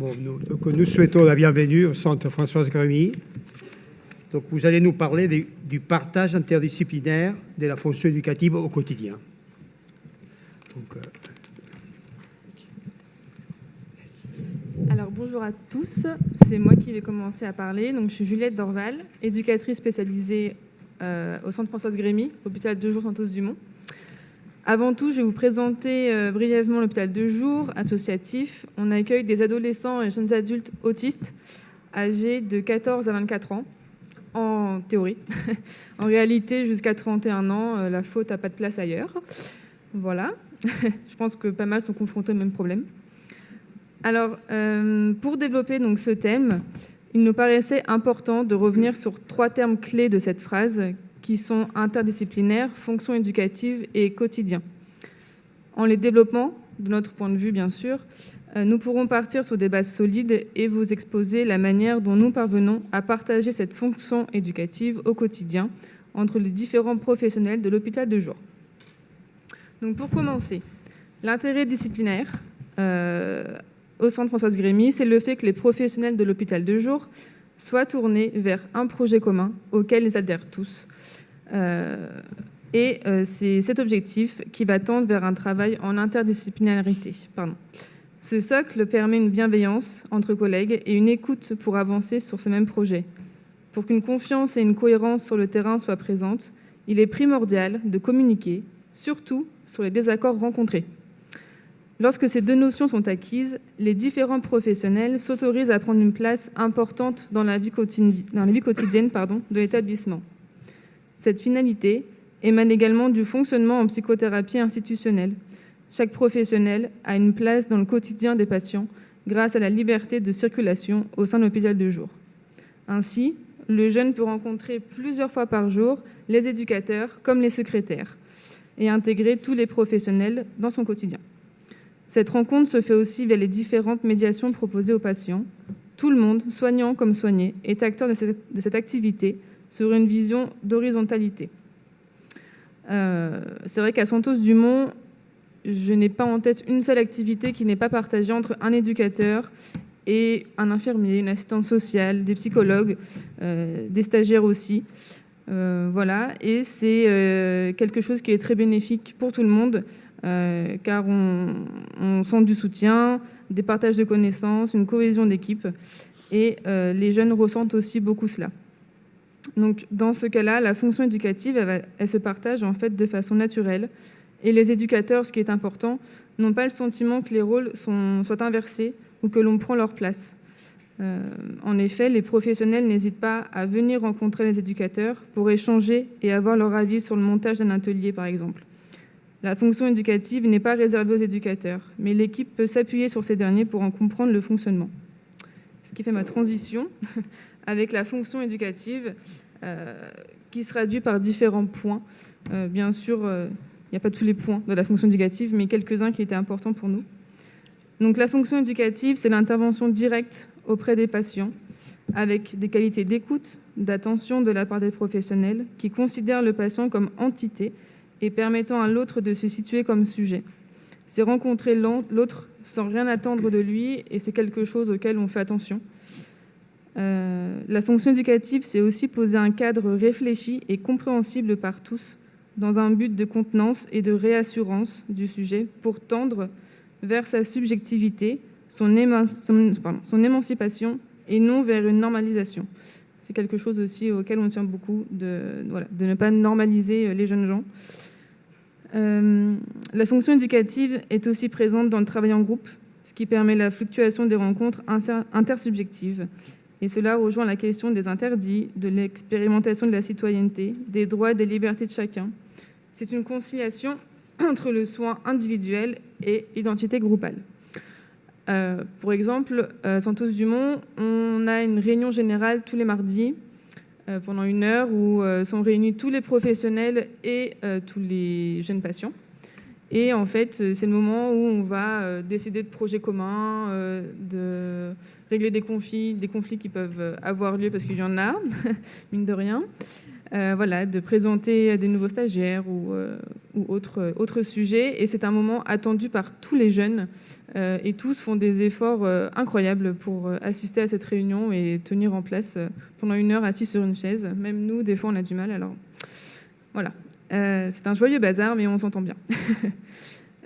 Bon, nous souhaitons la bienvenue au Centre Françoise Grémy. Donc, vous allez nous parler du partage interdisciplinaire de la fonction éducative au quotidien. Donc, Alors bonjour à tous, c'est moi qui vais commencer à parler. Donc, je suis Juliette Dorval, éducatrice spécialisée au Centre Françoise Grémy, hôpital de jour Santos-Dumont. Avant tout, je vais vous présenter brièvement l'hôpital de jour associatif. On accueille des adolescents et jeunes adultes autistes âgés de 14 à 24 ans, en théorie. En réalité, jusqu'à 31 ans, la faute n'a pas de place ailleurs. Voilà, je pense que pas mal sont confrontés au même problème. Alors, pour développer donc, ce thème, il nous paraissait important de revenir sur 3 termes clés de cette phrase qui sont interdisciplinaire, fonction éducative et quotidien. En les développant, de notre point de vue bien sûr, nous pourrons partir sur des bases solides et vous exposer la manière dont nous parvenons à partager cette fonction éducative au quotidien entre les différents professionnels de l'hôpital de jour. Donc pour commencer, l'intérêt disciplinaire au Centre Françoise Grémy, c'est le fait que les professionnels de l'hôpital de jour soient tournés vers un projet commun auquel ils adhèrent tous. C'est cet objectif qui va tendre vers un travail en interdisciplinarité. Ce socle permet une bienveillance entre collègues et une écoute pour avancer sur ce même projet. Pour qu'une confiance et une cohérence sur le terrain soient présentes, il est primordial de communiquer, surtout sur les désaccords rencontrés. Lorsque ces 2 notions sont acquises, les différents professionnels s'autorisent à prendre une place importante dans la vie quotidienne de l'établissement. Cette finalité émane également du fonctionnement en psychothérapie institutionnelle. Chaque professionnel a une place dans le quotidien des patients grâce à la liberté de circulation au sein de l'hôpital de jour. Ainsi, le jeune peut rencontrer plusieurs fois par jour les éducateurs comme les secrétaires et intégrer tous les professionnels dans son quotidien. Cette rencontre se fait aussi via les différentes médiations proposées aux patients. Tout le monde, soignant comme soigné, est acteur de cette activité sur une vision d'horizontalité. C'est vrai qu'à Santos-Dumont, je n'ai pas en tête une seule activité qui n'est pas partagée entre un éducateur et un infirmier, une assistante sociale, des psychologues, des stagiaires aussi. Voilà, et c'est quelque chose qui est très bénéfique pour tout le monde, car on sent du soutien, des partages de connaissances, une cohésion d'équipe, et les jeunes ressentent aussi beaucoup cela. Donc, dans ce cas-là, la fonction éducative, elle se partage en fait de façon naturelle, et les éducateurs, ce qui est important, n'ont pas le sentiment que les rôles soient inversés ou que l'on prend leur place. En effet, les professionnels n'hésitent pas à venir rencontrer les éducateurs pour échanger et avoir leur avis sur le montage d'un atelier, par exemple. La fonction éducative n'est pas réservée aux éducateurs, mais l'équipe peut s'appuyer sur ces derniers pour en comprendre le fonctionnement. Ce qui fait ma transition avec la fonction éducative qui se traduit par différents points. Bien sûr, il n'y a pas tous les points de la fonction éducative, mais quelques-uns qui étaient importants pour nous. Donc, la fonction éducative, c'est l'intervention directe auprès des patients, avec des qualités d'écoute, d'attention de la part des professionnels qui considèrent le patient comme entité et permettant à l'autre de se situer comme sujet. C'est rencontrer l'autre sans rien attendre de lui, et c'est quelque chose auquel on fait attention. La fonction éducative, c'est aussi poser un cadre réfléchi et compréhensible par tous, dans un but de contenance et de réassurance du sujet pour tendre vers sa subjectivité, son émancipation et non vers une normalisation. C'est quelque chose aussi auquel on tient beaucoup, de ne pas normaliser les jeunes gens. La fonction éducative est aussi présente dans le travail en groupe, ce qui permet la fluctuation des rencontres intersubjectives. Et cela rejoint la question des interdits, de l'expérimentation de la citoyenneté, des droits et des libertés de chacun. C'est une conciliation entre le soin individuel et l'identité groupale. Pour exemple, à Santos-Dumont, on a une réunion générale tous les mardis pendant 1 heure où sont réunis tous les professionnels et tous les jeunes patients. Et en fait, c'est le moment où on va décider de projets communs, de régler des conflits qui peuvent avoir lieu parce qu'il y en a, mine de rien. voilà, de présenter des nouveaux stagiaires ou autres sujets. Et c'est un moment attendu par tous les jeunes et tous font des efforts incroyables pour assister à cette réunion et tenir en place pendant 1 heure assis sur une chaise. Même nous, des fois, on a du mal. Alors voilà, c'est un joyeux bazar, mais on s'entend bien.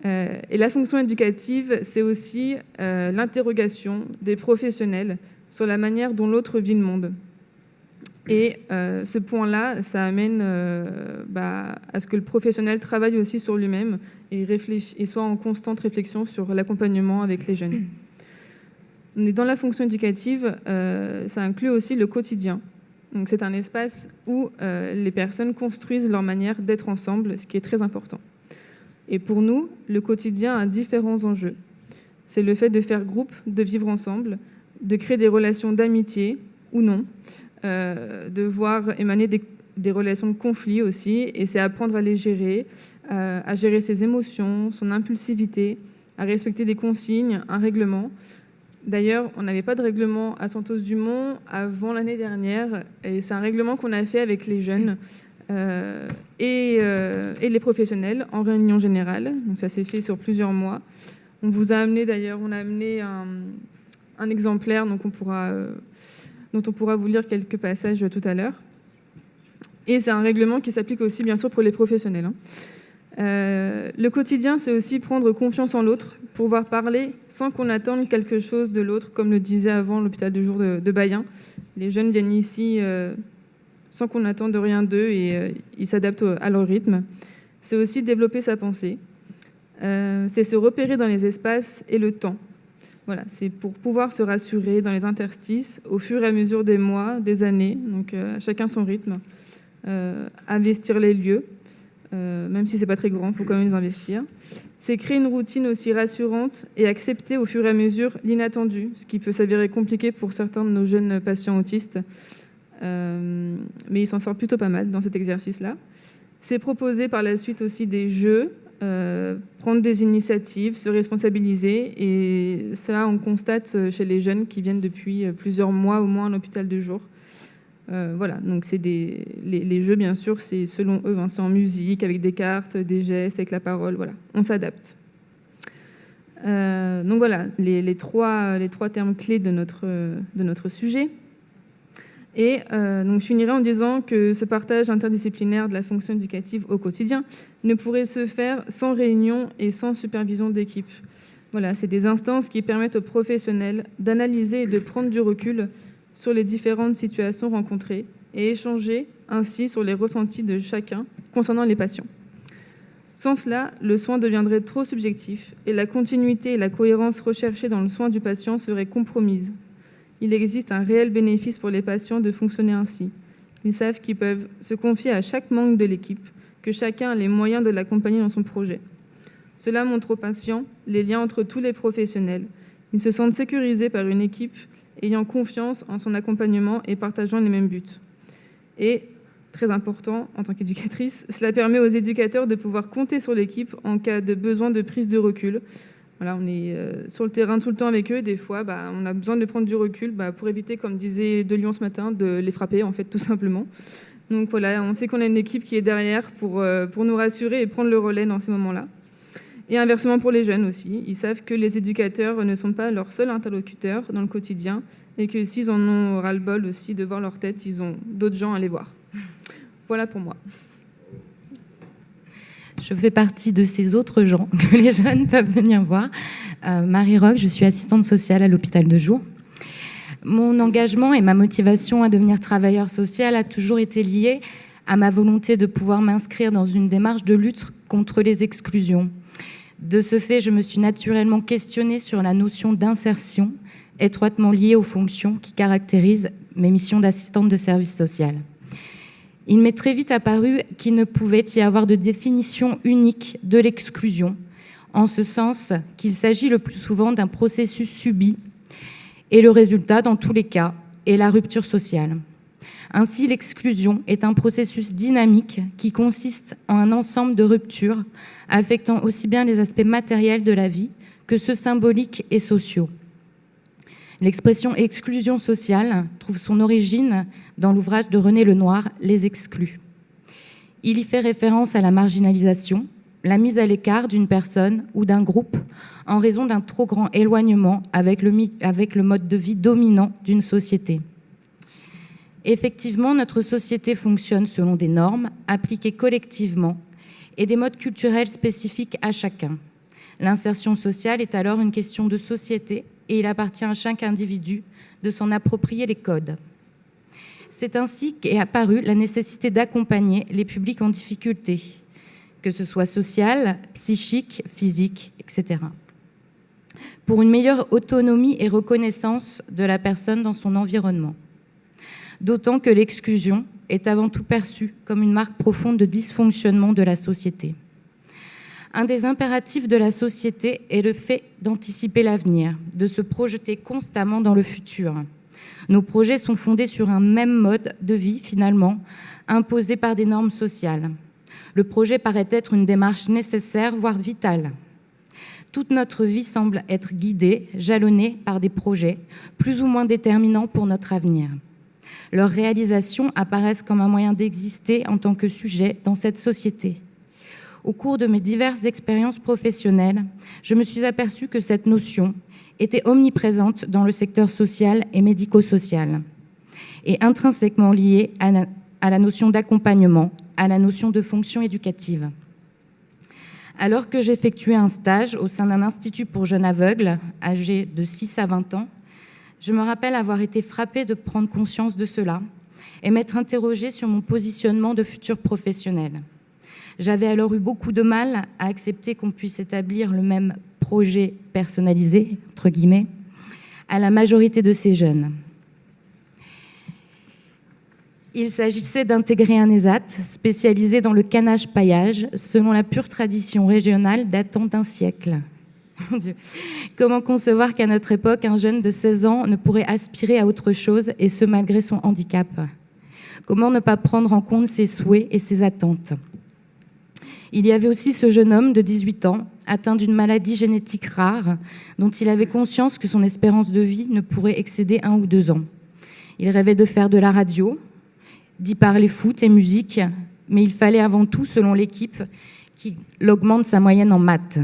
Et la fonction éducative, c'est aussi l'interrogation des professionnels sur la manière dont l'autre vit le monde. Et ce point-là, ça amène à ce que le professionnel travaille aussi sur lui-même et soit en constante réflexion sur l'accompagnement avec les jeunes. On est dans la fonction éducative, ça inclut aussi le quotidien. Donc c'est un espace où les personnes construisent leur manière d'être ensemble, ce qui est très important. Et pour nous, le quotidien a différents enjeux. C'est le fait de faire groupe, de vivre ensemble, de créer des relations d'amitié ou non, de voir émaner des relations de conflit aussi, et c'est apprendre à les gérer, à gérer ses émotions, son impulsivité, à respecter des consignes, un règlement. D'ailleurs, on n'avait pas de règlement à Santos-Dumont avant l'année dernière, et c'est un règlement qu'on a fait avec les jeunes et les professionnels en réunion générale. Donc ça s'est fait sur plusieurs mois. On vous a amené d'ailleurs, on a amené un exemplaire, donc dont on pourra vous lire quelques passages tout à l'heure. Et c'est un règlement qui s'applique aussi, bien sûr, pour les professionnels. Le quotidien, c'est aussi prendre confiance en l'autre, pouvoir parler sans qu'on attende quelque chose de l'autre, comme le disait avant l'hôpital de jour de Bayen. Les jeunes viennent ici sans qu'on attende rien d'eux et ils s'adaptent à leur rythme. C'est aussi développer sa pensée. C'est se repérer dans les espaces et le temps. Voilà, c'est pour pouvoir se rassurer dans les interstices au fur et à mesure des mois, des années, donc chacun son rythme. Investir les lieux, même si c'est pas très grand, il faut quand même les investir. C'est créer une routine aussi rassurante et accepter au fur et à mesure l'inattendu, ce qui peut s'avérer compliqué pour certains de nos jeunes patients autistes, mais ils s'en sortent plutôt pas mal dans cet exercice-là. C'est proposer par la suite aussi des jeux, prendre des initiatives, se responsabiliser, et cela on constate chez les jeunes qui viennent depuis plusieurs mois au moins à l'hôpital de jour. Voilà, donc c'est les jeux, bien sûr, c'est selon eux, c'est en musique, avec des cartes, des gestes, avec la parole, voilà, on s'adapte. Donc voilà, les trois termes clés de notre sujet. Et donc je finirai en disant que ce partage interdisciplinaire de la fonction éducative au quotidien ne pourrait se faire sans réunion et sans supervision d'équipe. Voilà, c'est des instances qui permettent aux professionnels d'analyser et de prendre du recul sur les différentes situations rencontrées et échanger ainsi sur les ressentis de chacun concernant les patients. Sans cela, le soin deviendrait trop subjectif et la continuité et la cohérence recherchées dans le soin du patient seraient compromises. Il existe un réel bénéfice pour les patients de fonctionner ainsi. Ils savent qu'ils peuvent se confier à chaque membre de l'équipe, que chacun a les moyens de l'accompagner dans son projet. Cela montre aux patients les liens entre tous les professionnels. Ils se sentent sécurisés par une équipe ayant confiance en son accompagnement et partageant les mêmes buts. Et, très important en tant qu'éducatrice, cela permet aux éducateurs de pouvoir compter sur l'équipe en cas de besoin de prise de recul. Voilà, on est sur le terrain tout le temps avec eux. Des fois, on a besoin de prendre du recul pour éviter, comme disait De Lyon ce matin, de les frapper, en fait, tout simplement. Donc voilà, on sait qu'on a une équipe qui est derrière pour nous rassurer et prendre le relais dans ces moments-là. Et inversement pour les jeunes aussi. Ils savent que les éducateurs ne sont pas leurs seuls interlocuteurs dans le quotidien et que s'ils en ont ras-le-bol aussi de voir leur tête, ils ont d'autres gens à aller voir. Voilà pour moi. Je fais partie de ces autres gens que les jeunes peuvent venir voir. Marie Roch, je suis assistante sociale à l'hôpital de jour. Mon engagement et ma motivation à devenir travailleur social a toujours été liée à ma volonté de pouvoir m'inscrire dans une démarche de lutte contre les exclusions. De ce fait, je me suis naturellement questionnée sur la notion d'insertion, étroitement liée aux fonctions qui caractérisent mes missions d'assistante de service social. Il m'est très vite apparu qu'il ne pouvait y avoir de définition unique de l'exclusion, en ce sens qu'il s'agit le plus souvent d'un processus subi et le résultat, dans tous les cas, est la rupture sociale. Ainsi, l'exclusion est un processus dynamique qui consiste en un ensemble de ruptures affectant aussi bien les aspects matériels de la vie que ceux symboliques et sociaux. L'expression exclusion sociale trouve son origine dans l'ouvrage de René Lenoir, Les Exclus. Il y fait référence à la marginalisation, la mise à l'écart d'une personne ou d'un groupe en raison d'un trop grand éloignement avec le mode de vie dominant d'une société. Effectivement, notre société fonctionne selon des normes appliquées collectivement et des modes culturels spécifiques à chacun. L'insertion sociale est alors une question de société et il appartient à chaque individu de s'en approprier les codes. C'est ainsi qu'est apparue la nécessité d'accompagner les publics en difficulté, que ce soit social, psychique, physique, etc., pour une meilleure autonomie et reconnaissance de la personne dans son environnement. D'autant que l'exclusion est avant tout perçue comme une marque profonde de dysfonctionnement de la société. Un des impératifs de la société est le fait d'anticiper l'avenir, de se projeter constamment dans le futur. Nos projets sont fondés sur un même mode de vie, finalement, imposé par des normes sociales. Le projet paraît être une démarche nécessaire, voire vitale. Toute notre vie semble être guidée, jalonnée par des projets, plus ou moins déterminants pour notre avenir. Leurs réalisations apparaissent comme un moyen d'exister en tant que sujet dans cette société. Au cours de mes diverses expériences professionnelles, je me suis aperçue que cette notion était omniprésente dans le secteur social et médico-social et intrinsèquement liée à la notion d'accompagnement, à la notion de fonction éducative. Alors que j'effectuais un stage au sein d'un institut pour jeunes aveugles, âgés de 6 à 20 ans, je me rappelle avoir été frappée de prendre conscience de cela et m'être interrogée sur mon positionnement de futur professionnel. J'avais alors eu beaucoup de mal à accepter qu'on puisse établir le même projet personnalisé, entre guillemets, à la majorité de ces jeunes. Il s'agissait d'intégrer un ESAT spécialisé dans le canage-paillage, selon la pure tradition régionale datant d'un siècle. Mon Dieu. Comment concevoir qu'à notre époque, un jeune de 16 ans ne pourrait aspirer à autre chose, et ce malgré son handicap? Comment ne pas prendre en compte ses souhaits et ses attentes? Il y avait aussi ce jeune homme de 18 ans, atteint d'une maladie génétique rare, dont il avait conscience que son espérance de vie ne pourrait excéder 1 ou 2 ans. Il rêvait de faire de la radio, d'y parler foot et musique, mais il fallait avant tout, selon l'équipe, qu'il augmente sa moyenne en maths.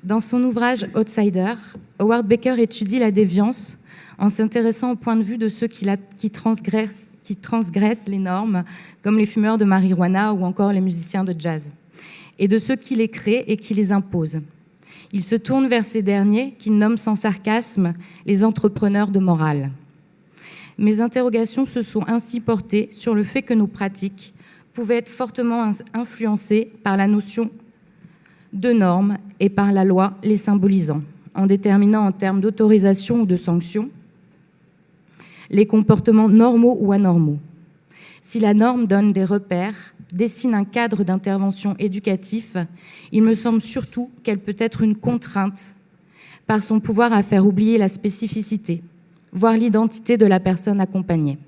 Dans son ouvrage « Outsider », Howard Baker étudie la déviance en s'intéressant au point de vue de ceux qui transgressent les normes, comme les fumeurs de marijuana ou encore les musiciens de jazz, et de ceux qui les créent et qui les imposent. Il se tourne vers ces derniers, qu'il nomme sans sarcasme les entrepreneurs de morale. Mes interrogations se sont ainsi portées sur le fait que nos pratiques pouvaient être fortement influencées par la notion de normes et par la loi les symbolisant, en déterminant en termes d'autorisation ou de sanction les comportements normaux ou anormaux. Si la norme donne des repères, dessine un cadre d'intervention éducatif, il me semble surtout qu'elle peut être une contrainte par son pouvoir à faire oublier la spécificité, voire l'identité de la personne accompagnée.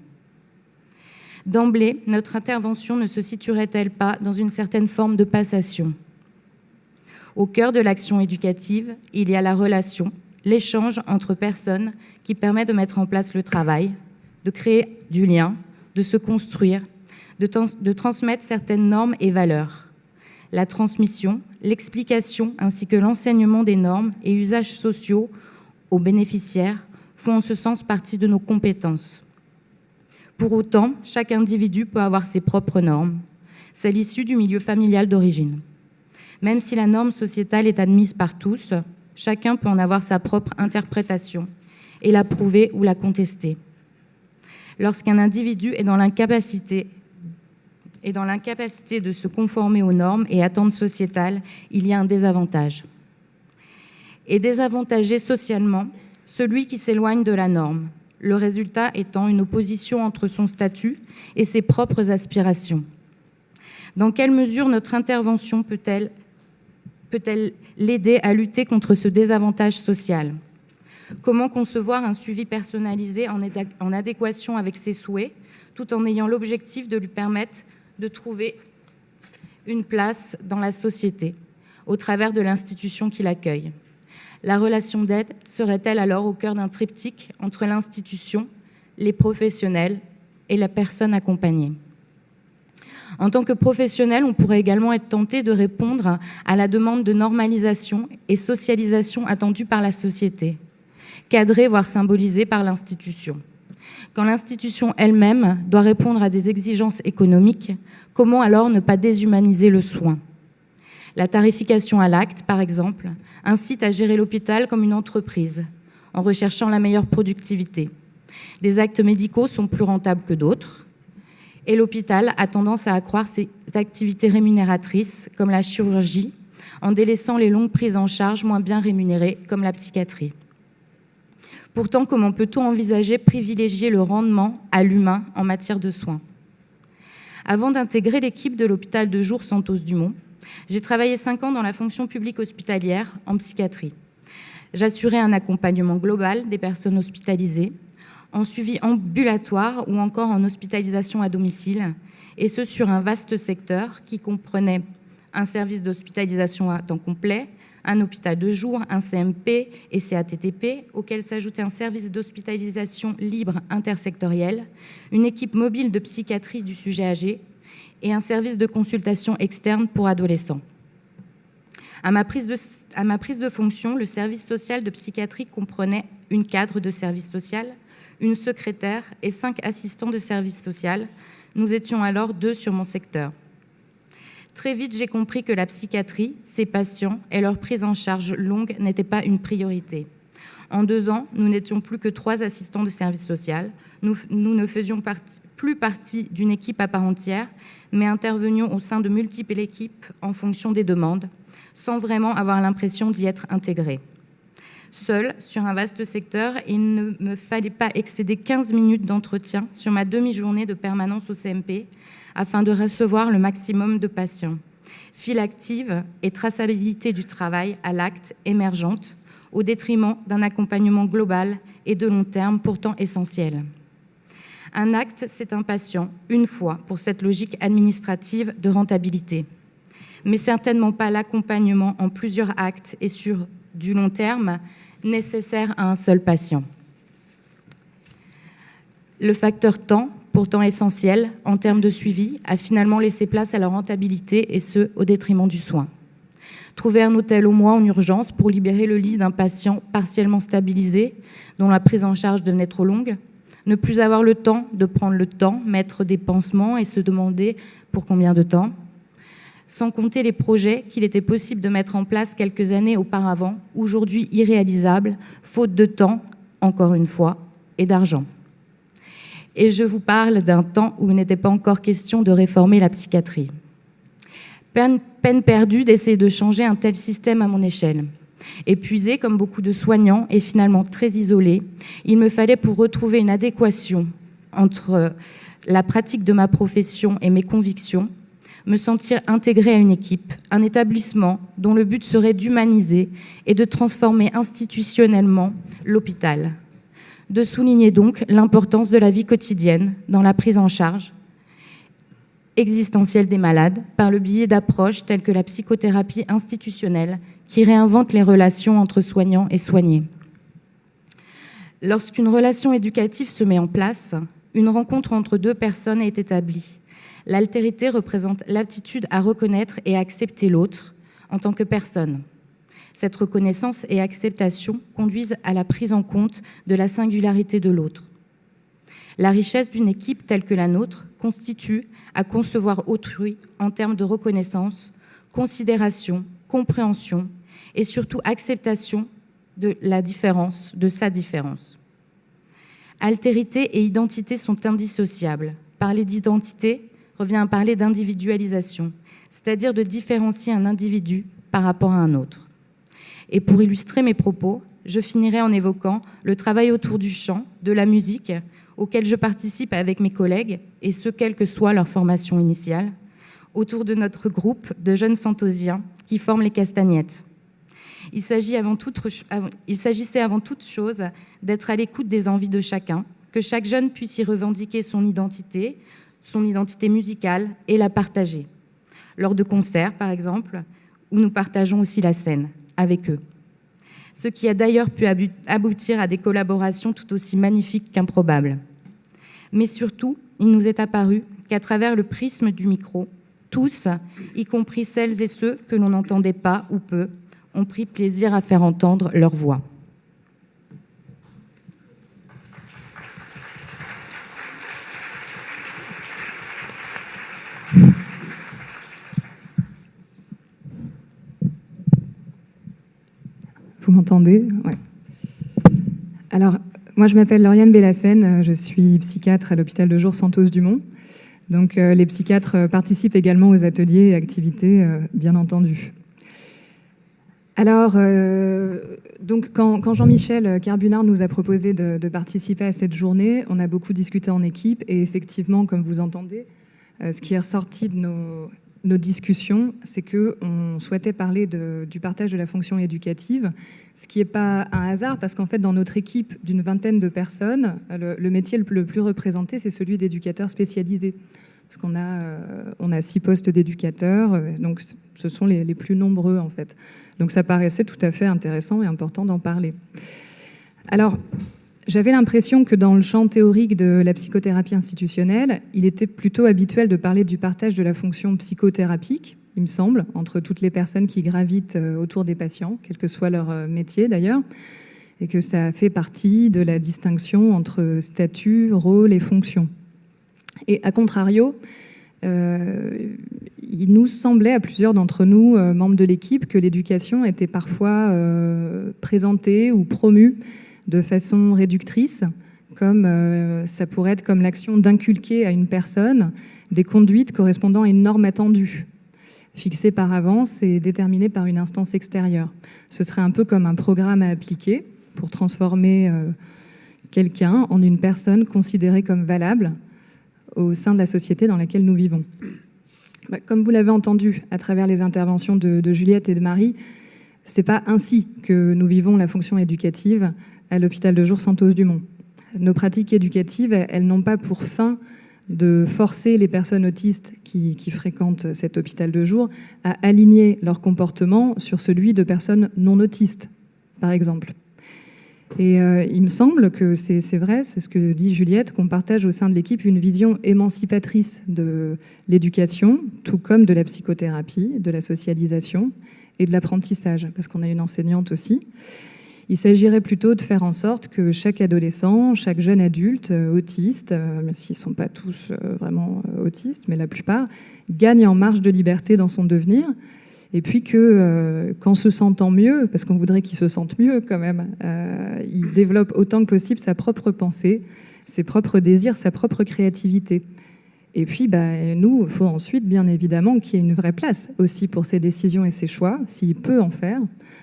D'emblée, notre intervention ne se situerait-elle pas dans une certaine forme de passation? Au cœur de l'action éducative, il y a la relation, l'échange entre personnes qui permet de mettre en place le travail, de créer du lien, de se construire, de transmettre certaines normes et valeurs. La transmission, l'explication ainsi que l'enseignement des normes et usages sociaux aux bénéficiaires font en ce sens partie de nos compétences. Pour autant, chaque individu peut avoir ses propres normes, celles issues du milieu familial d'origine. Même si la norme sociétale est admise par tous, chacun peut en avoir sa propre interprétation et l'approuver ou la contester. Lorsqu'un individu est dans l'incapacité de se conformer aux normes et attentes sociétales, il y a un désavantage. Et désavantagé socialement, celui qui s'éloigne de la norme, le résultat étant une opposition entre son statut et ses propres aspirations. Dans quelle mesure notre intervention peut-elle l'aider à lutter contre ce désavantage social? Comment concevoir un suivi personnalisé en adéquation avec ses souhaits, tout en ayant l'objectif de lui permettre de trouver une place dans la société, au travers de l'institution qui l'accueille? La relation d'aide serait-elle alors au cœur d'un triptyque entre l'institution, les professionnels et la personne accompagnée? En tant que professionnel, on pourrait également être tenté de répondre à la demande de normalisation et socialisation attendue par la société, cadrée voire symbolisée par l'institution. Quand l'institution elle-même doit répondre à des exigences économiques, comment alors ne pas déshumaniser le soin? La tarification à l'acte, par exemple, incite à gérer l'hôpital comme une entreprise, en recherchant la meilleure productivité. Des actes médicaux sont plus rentables que d'autres, et l'hôpital a tendance à accroître ses activités rémunératrices, comme la chirurgie, en délaissant les longues prises en charge moins bien rémunérées, comme la psychiatrie. Pourtant, comment peut-on envisager privilégier le rendement à l'humain en matière de soins? Avant d'intégrer l'équipe de l'hôpital de jour Santos-Dumont, j'ai travaillé 5 ans dans la fonction publique hospitalière en psychiatrie. J'assurais un accompagnement global des personnes hospitalisées, en suivi ambulatoire ou encore en hospitalisation à domicile, et ce sur un vaste secteur qui comprenait un service d'hospitalisation à temps complet, un hôpital de jour, un CMP et CATTP, auquel s'ajoutait un service d'hospitalisation libre intersectoriel, une équipe mobile de psychiatrie du sujet âgé et un service de consultation externe pour adolescents. À ma prise de fonction, le service social de psychiatrie comprenait une cadre de service social, une secrétaire et 5 assistants de service social. Nous étions alors 2 sur mon secteur. Très vite, j'ai compris que la psychiatrie, ses patients et leur prise en charge longue n'étaient pas une priorité. En 2 ans, nous n'étions plus que 3 assistants de service social. Nous ne faisions plus partie d'une équipe à part entière, mais intervenions au sein de multiples équipes en fonction des demandes, sans vraiment avoir l'impression d'y être intégrés. Seule, sur un vaste secteur, il ne me fallait pas excéder 15 minutes d'entretien sur ma demi-journée de permanence au CMP afin de recevoir le maximum de patients. File active et traçabilité du travail à l'acte émergente, au détriment d'un accompagnement global et de long terme pourtant essentiel. Un acte, c'est un patient, une fois, pour cette logique administrative de rentabilité. Mais certainement pas l'accompagnement en plusieurs actes et sur du long terme nécessaire à un seul patient. Le facteur temps, pourtant essentiel en termes de suivi, a finalement laissé place à la rentabilité et ce, au détriment du soin. Trouver un hôtel au mois en urgence pour libérer le lit d'un patient partiellement stabilisé, dont la prise en charge devenait trop longue, ne plus avoir le temps de prendre le temps, mettre des pansements et se demander pour combien de temps, sans compter les projets qu'il était possible de mettre en place quelques années auparavant, aujourd'hui irréalisables, faute de temps, encore une fois, et d'argent. Et je vous parle d'un temps où il n'était pas encore question de réformer la psychiatrie. Peine perdue d'essayer de changer un tel système à mon échelle. Épuisé comme beaucoup de soignants et finalement très isolé, il me fallait pour retrouver une adéquation entre la pratique de ma profession et mes convictions, me sentir intégrée à une équipe, un établissement dont le but serait d'humaniser et de transformer institutionnellement l'hôpital. De souligner donc l'importance de la vie quotidienne dans la prise en charge existentielle des malades par le biais d'approches telles que la psychothérapie institutionnelle qui réinvente les relations entre soignants et soignés. Lorsqu'une relation éducative se met en place, une rencontre entre 2 personnes est établie. L'altérité représente l'aptitude à reconnaître et à accepter l'autre en tant que personne. Cette reconnaissance et acceptation conduisent à la prise en compte de la singularité de l'autre. La richesse d'une équipe telle que la nôtre constitue à concevoir autrui en termes de reconnaissance, considération, compréhension et surtout acceptation de la différence, de sa différence. Altérité et identité sont indissociables. Parler d'identité revient à parler d'individualisation, c'est-à-dire de différencier un individu par rapport à un autre. Et pour illustrer mes propos, je finirai en évoquant le travail autour du chant, de la musique, auquel je participe avec mes collègues, et ce, quelle que soit leur formation initiale, autour de notre groupe de jeunes santosiens qui forment les Castagnettes. Il s'agissait avant toute chose d'être à l'écoute des envies de chacun, que chaque jeune puisse y revendiquer son identité musicale et la partager. Lors de concerts, par exemple, où nous partageons aussi la scène avec eux. ce qui a d'ailleurs pu aboutir à des collaborations tout aussi magnifiques qu'improbables. Mais surtout, il nous est apparu qu'à travers le prisme du micro, tous, y compris celles et ceux que l'on n'entendait pas ou peu, ont pris plaisir à faire entendre leur voix. Vous m'entendez? Ouais. Alors, moi, je m'appelle Lauriane Bellassène, je suis psychiatre à l'hôpital de jour Santos-Dumont. Donc, les psychiatres participent également aux ateliers et activités, bien entendu. Alors, donc, quand Jean-Michel Carbunard nous a proposé de participer à cette journée, on a beaucoup discuté en équipe et effectivement, comme vous entendez, ce qui est ressorti de nos discussions, c'est qu'on souhaitait parler du partage de la fonction éducative, ce qui n'est pas un hasard, parce qu'en fait, dans notre équipe d'une 20aine de personnes, le métier le plus représenté, c'est celui d'éducateur spécialisé. Parce qu'on a 6 postes d'éducateurs, donc ce sont les plus nombreux, en fait. Donc ça paraissait tout à fait intéressant et important d'en parler. Alors, j'avais l'impression que dans le champ théorique de la psychothérapie institutionnelle, il était plutôt habituel de parler du partage de la fonction psychothérapique, il me semble, entre toutes les personnes qui gravitent autour des patients, quel que soit leur métier d'ailleurs, et que ça fait partie de la distinction entre statut, rôle et fonction. Et à contrario, il nous semblait à plusieurs d'entre nous, membres de l'équipe, que l'éducation était parfois présentée ou promue de façon réductrice, comme ça pourrait être comme l'action d'inculquer à une personne des conduites correspondant à une norme attendue, fixée par avance et déterminée par une instance extérieure. Ce serait un peu comme un programme à appliquer pour transformer quelqu'un en une personne considérée comme valable au sein de la société dans laquelle nous vivons. Comme vous l'avez entendu à travers les interventions de Juliette et de Marie, c'est pas ainsi que nous vivons la fonction éducative à l'hôpital de jour Santos-Dumont. Nos pratiques éducatives, elles n'ont pas pour fin de forcer les personnes autistes qui fréquentent cet hôpital de jour à aligner leur comportement sur celui de personnes non autistes, par exemple. Et il me semble que c'est vrai, c'est ce que dit Juliette, qu'on partage au sein de l'équipe une vision émancipatrice de l'éducation, tout comme de la psychothérapie, de la socialisation et de l'apprentissage, parce qu'on a une enseignante aussi. Il s'agirait plutôt de faire en sorte que chaque adolescent, chaque jeune adulte autiste, même s'ils ne sont pas tous vraiment autistes, mais la plupart, gagne en marge de liberté dans son devenir. Et puis qu'en se sentant mieux, parce qu'on voudrait qu'il se sente mieux quand même, il développe autant que possible sa propre pensée, ses propres désirs, sa propre créativité. Et puis, nous, il faut ensuite, bien évidemment, qu'il y ait une vraie place aussi pour ses décisions et ses choix, s'il peut en faire.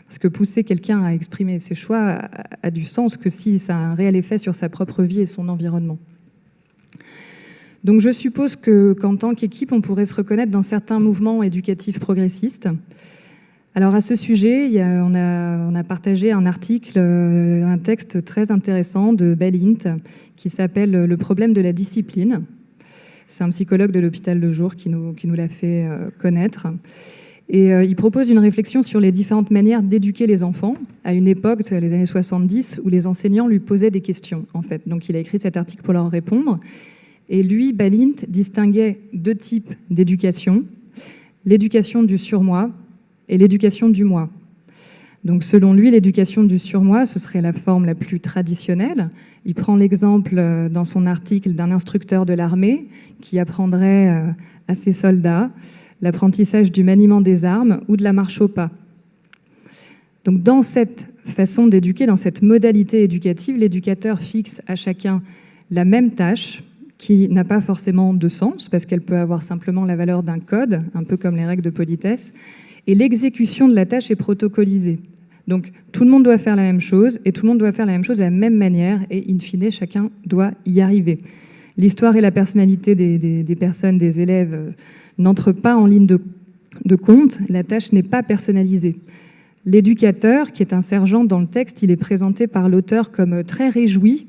Parce que pousser quelqu'un à exprimer ses choix a du sens que si ça a un réel effet sur sa propre vie et son environnement. Donc je suppose qu'en tant qu'équipe, on pourrait se reconnaître dans certains mouvements éducatifs progressistes. Alors à ce sujet, on a partagé un article, un texte très intéressant de Bellint qui s'appelle « Le problème de la discipline ». C'est un psychologue de l'hôpital de jour qui nous l'a fait connaître. Et il propose une réflexion sur les différentes manières d'éduquer les enfants à une époque, les années 70, où les enseignants lui posaient des questions, en fait. Donc il a écrit cet article pour leur répondre. Et lui, Bellint, distinguait 2 types d'éducation, l'éducation du surmoi et l'éducation du moi. Donc selon lui, l'éducation du surmoi, ce serait la forme la plus traditionnelle. Il prend l'exemple dans son article d'un instructeur de l'armée qui apprendrait à ses soldats l'apprentissage du maniement des armes ou de la marche au pas. Donc dans cette façon d'éduquer, dans cette modalité éducative, l'éducateur fixe à chacun la même tâche, qui n'a pas forcément de sens, parce qu'elle peut avoir simplement la valeur d'un code, un peu comme les règles de politesse, et l'exécution de la tâche est protocolisée. Donc tout le monde doit faire la même chose, et tout le monde doit faire la même chose de la même manière, et in fine, chacun doit y arriver. L'histoire et la personnalité des personnes, des élèves, n'entrent pas en ligne de compte, la tâche n'est pas personnalisée. L'éducateur, qui est un sergent dans le texte, il est présenté par l'auteur comme très réjoui,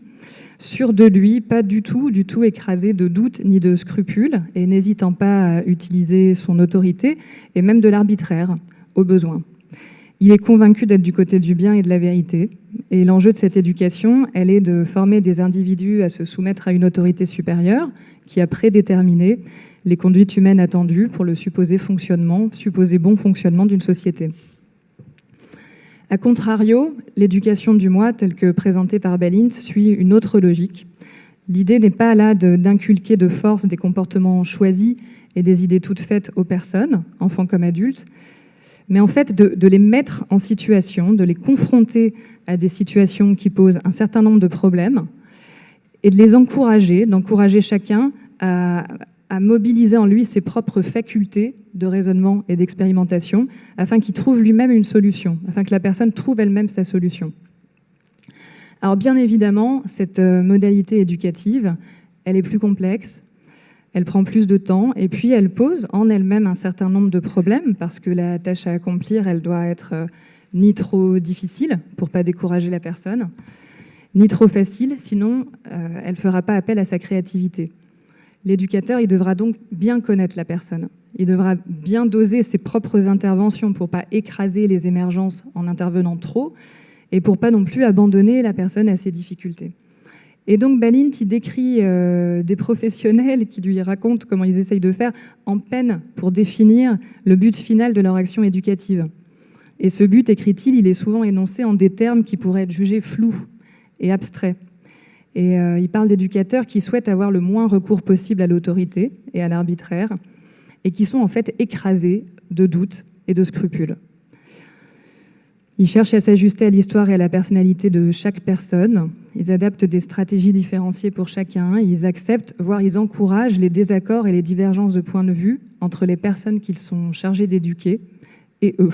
sûr de lui, pas du tout écrasé de doutes ni de scrupules, et n'hésitant pas à utiliser son autorité, et même de l'arbitraire, au besoin. Il est convaincu d'être du côté du bien et de la vérité. Et l'enjeu de cette éducation, elle est de former des individus à se soumettre à une autorité supérieure qui a prédéterminé les conduites humaines attendues pour le supposé bon fonctionnement d'une société. A contrario, l'éducation du moi, telle que présentée par Balint, suit une autre logique. L'idée n'est pas là d'inculquer de force des comportements choisis et des idées toutes faites aux personnes, enfants comme adultes, mais en fait de les mettre en situation, de les confronter à des situations qui posent un certain nombre de problèmes et de les encourager, d'encourager chacun à mobiliser en lui ses propres facultés de raisonnement et d'expérimentation afin qu'il trouve lui-même une solution, afin que la personne trouve elle-même sa solution. Alors bien évidemment, cette modalité éducative, elle est plus complexe, elle prend plus de temps et puis elle pose en elle-même un certain nombre de problèmes parce que la tâche à accomplir, elle doit être ni trop difficile pour ne pas décourager la personne, ni trop facile, sinon elle ne fera pas appel à sa créativité. L'éducateur, il devra donc bien connaître la personne. Il devra bien doser ses propres interventions pour ne pas écraser les émergences en intervenant trop et pour ne pas non plus abandonner la personne à ses difficultés. Et donc Balint, il décrit des professionnels qui lui racontent comment ils essayent de faire en peine pour définir le but final de leur action éducative. Et ce but, écrit-il, il est souvent énoncé en des termes qui pourraient être jugés flous et abstraits. Et il parle d'éducateurs qui souhaitent avoir le moins recours possible à l'autorité et à l'arbitraire, et qui sont en fait écrasés de doutes et de scrupules. Ils cherchent à s'ajuster à l'histoire et à la personnalité de chaque personne. Ils adaptent des stratégies différenciées pour chacun. Ils acceptent, voire ils encouragent les désaccords et les divergences de points de vue entre les personnes qu'ils sont chargés d'éduquer et eux.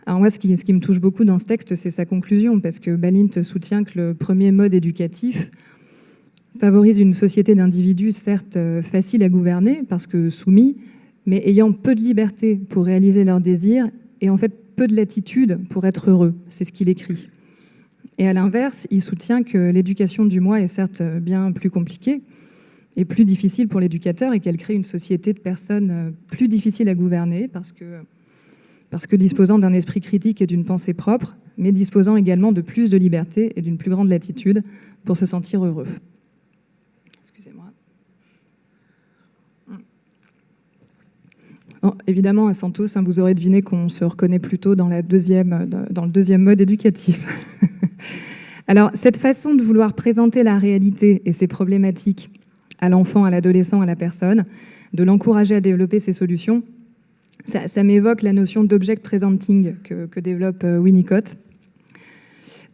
Alors moi, ce qui me touche beaucoup dans ce texte, c'est sa conclusion, parce que Balint soutient que le premier mode éducatif favorise une société d'individus, certes facile à gouverner, parce que soumis, mais ayant peu de liberté pour réaliser leurs désirs, et en fait peu de latitude pour être heureux. C'est ce qu'il écrit. Et à l'inverse, il soutient que l'éducation du moi est certes bien plus compliquée et plus difficile pour l'éducateur, et qu'elle crée une société de personnes plus difficiles à gouverner, parce que disposant d'un esprit critique et d'une pensée propre, mais disposant également de plus de liberté et d'une plus grande latitude pour se sentir heureux. Excusez-moi. Bon, évidemment, à Santos, vous aurez deviné qu'on se reconnaît plutôt dans le deuxième mode éducatif. Alors, cette façon de vouloir présenter la réalité et ses problématiques à l'enfant, à l'adolescent, à la personne, de l'encourager à développer ses solutions, ça m'évoque la notion d'object presenting que développe Winnicott.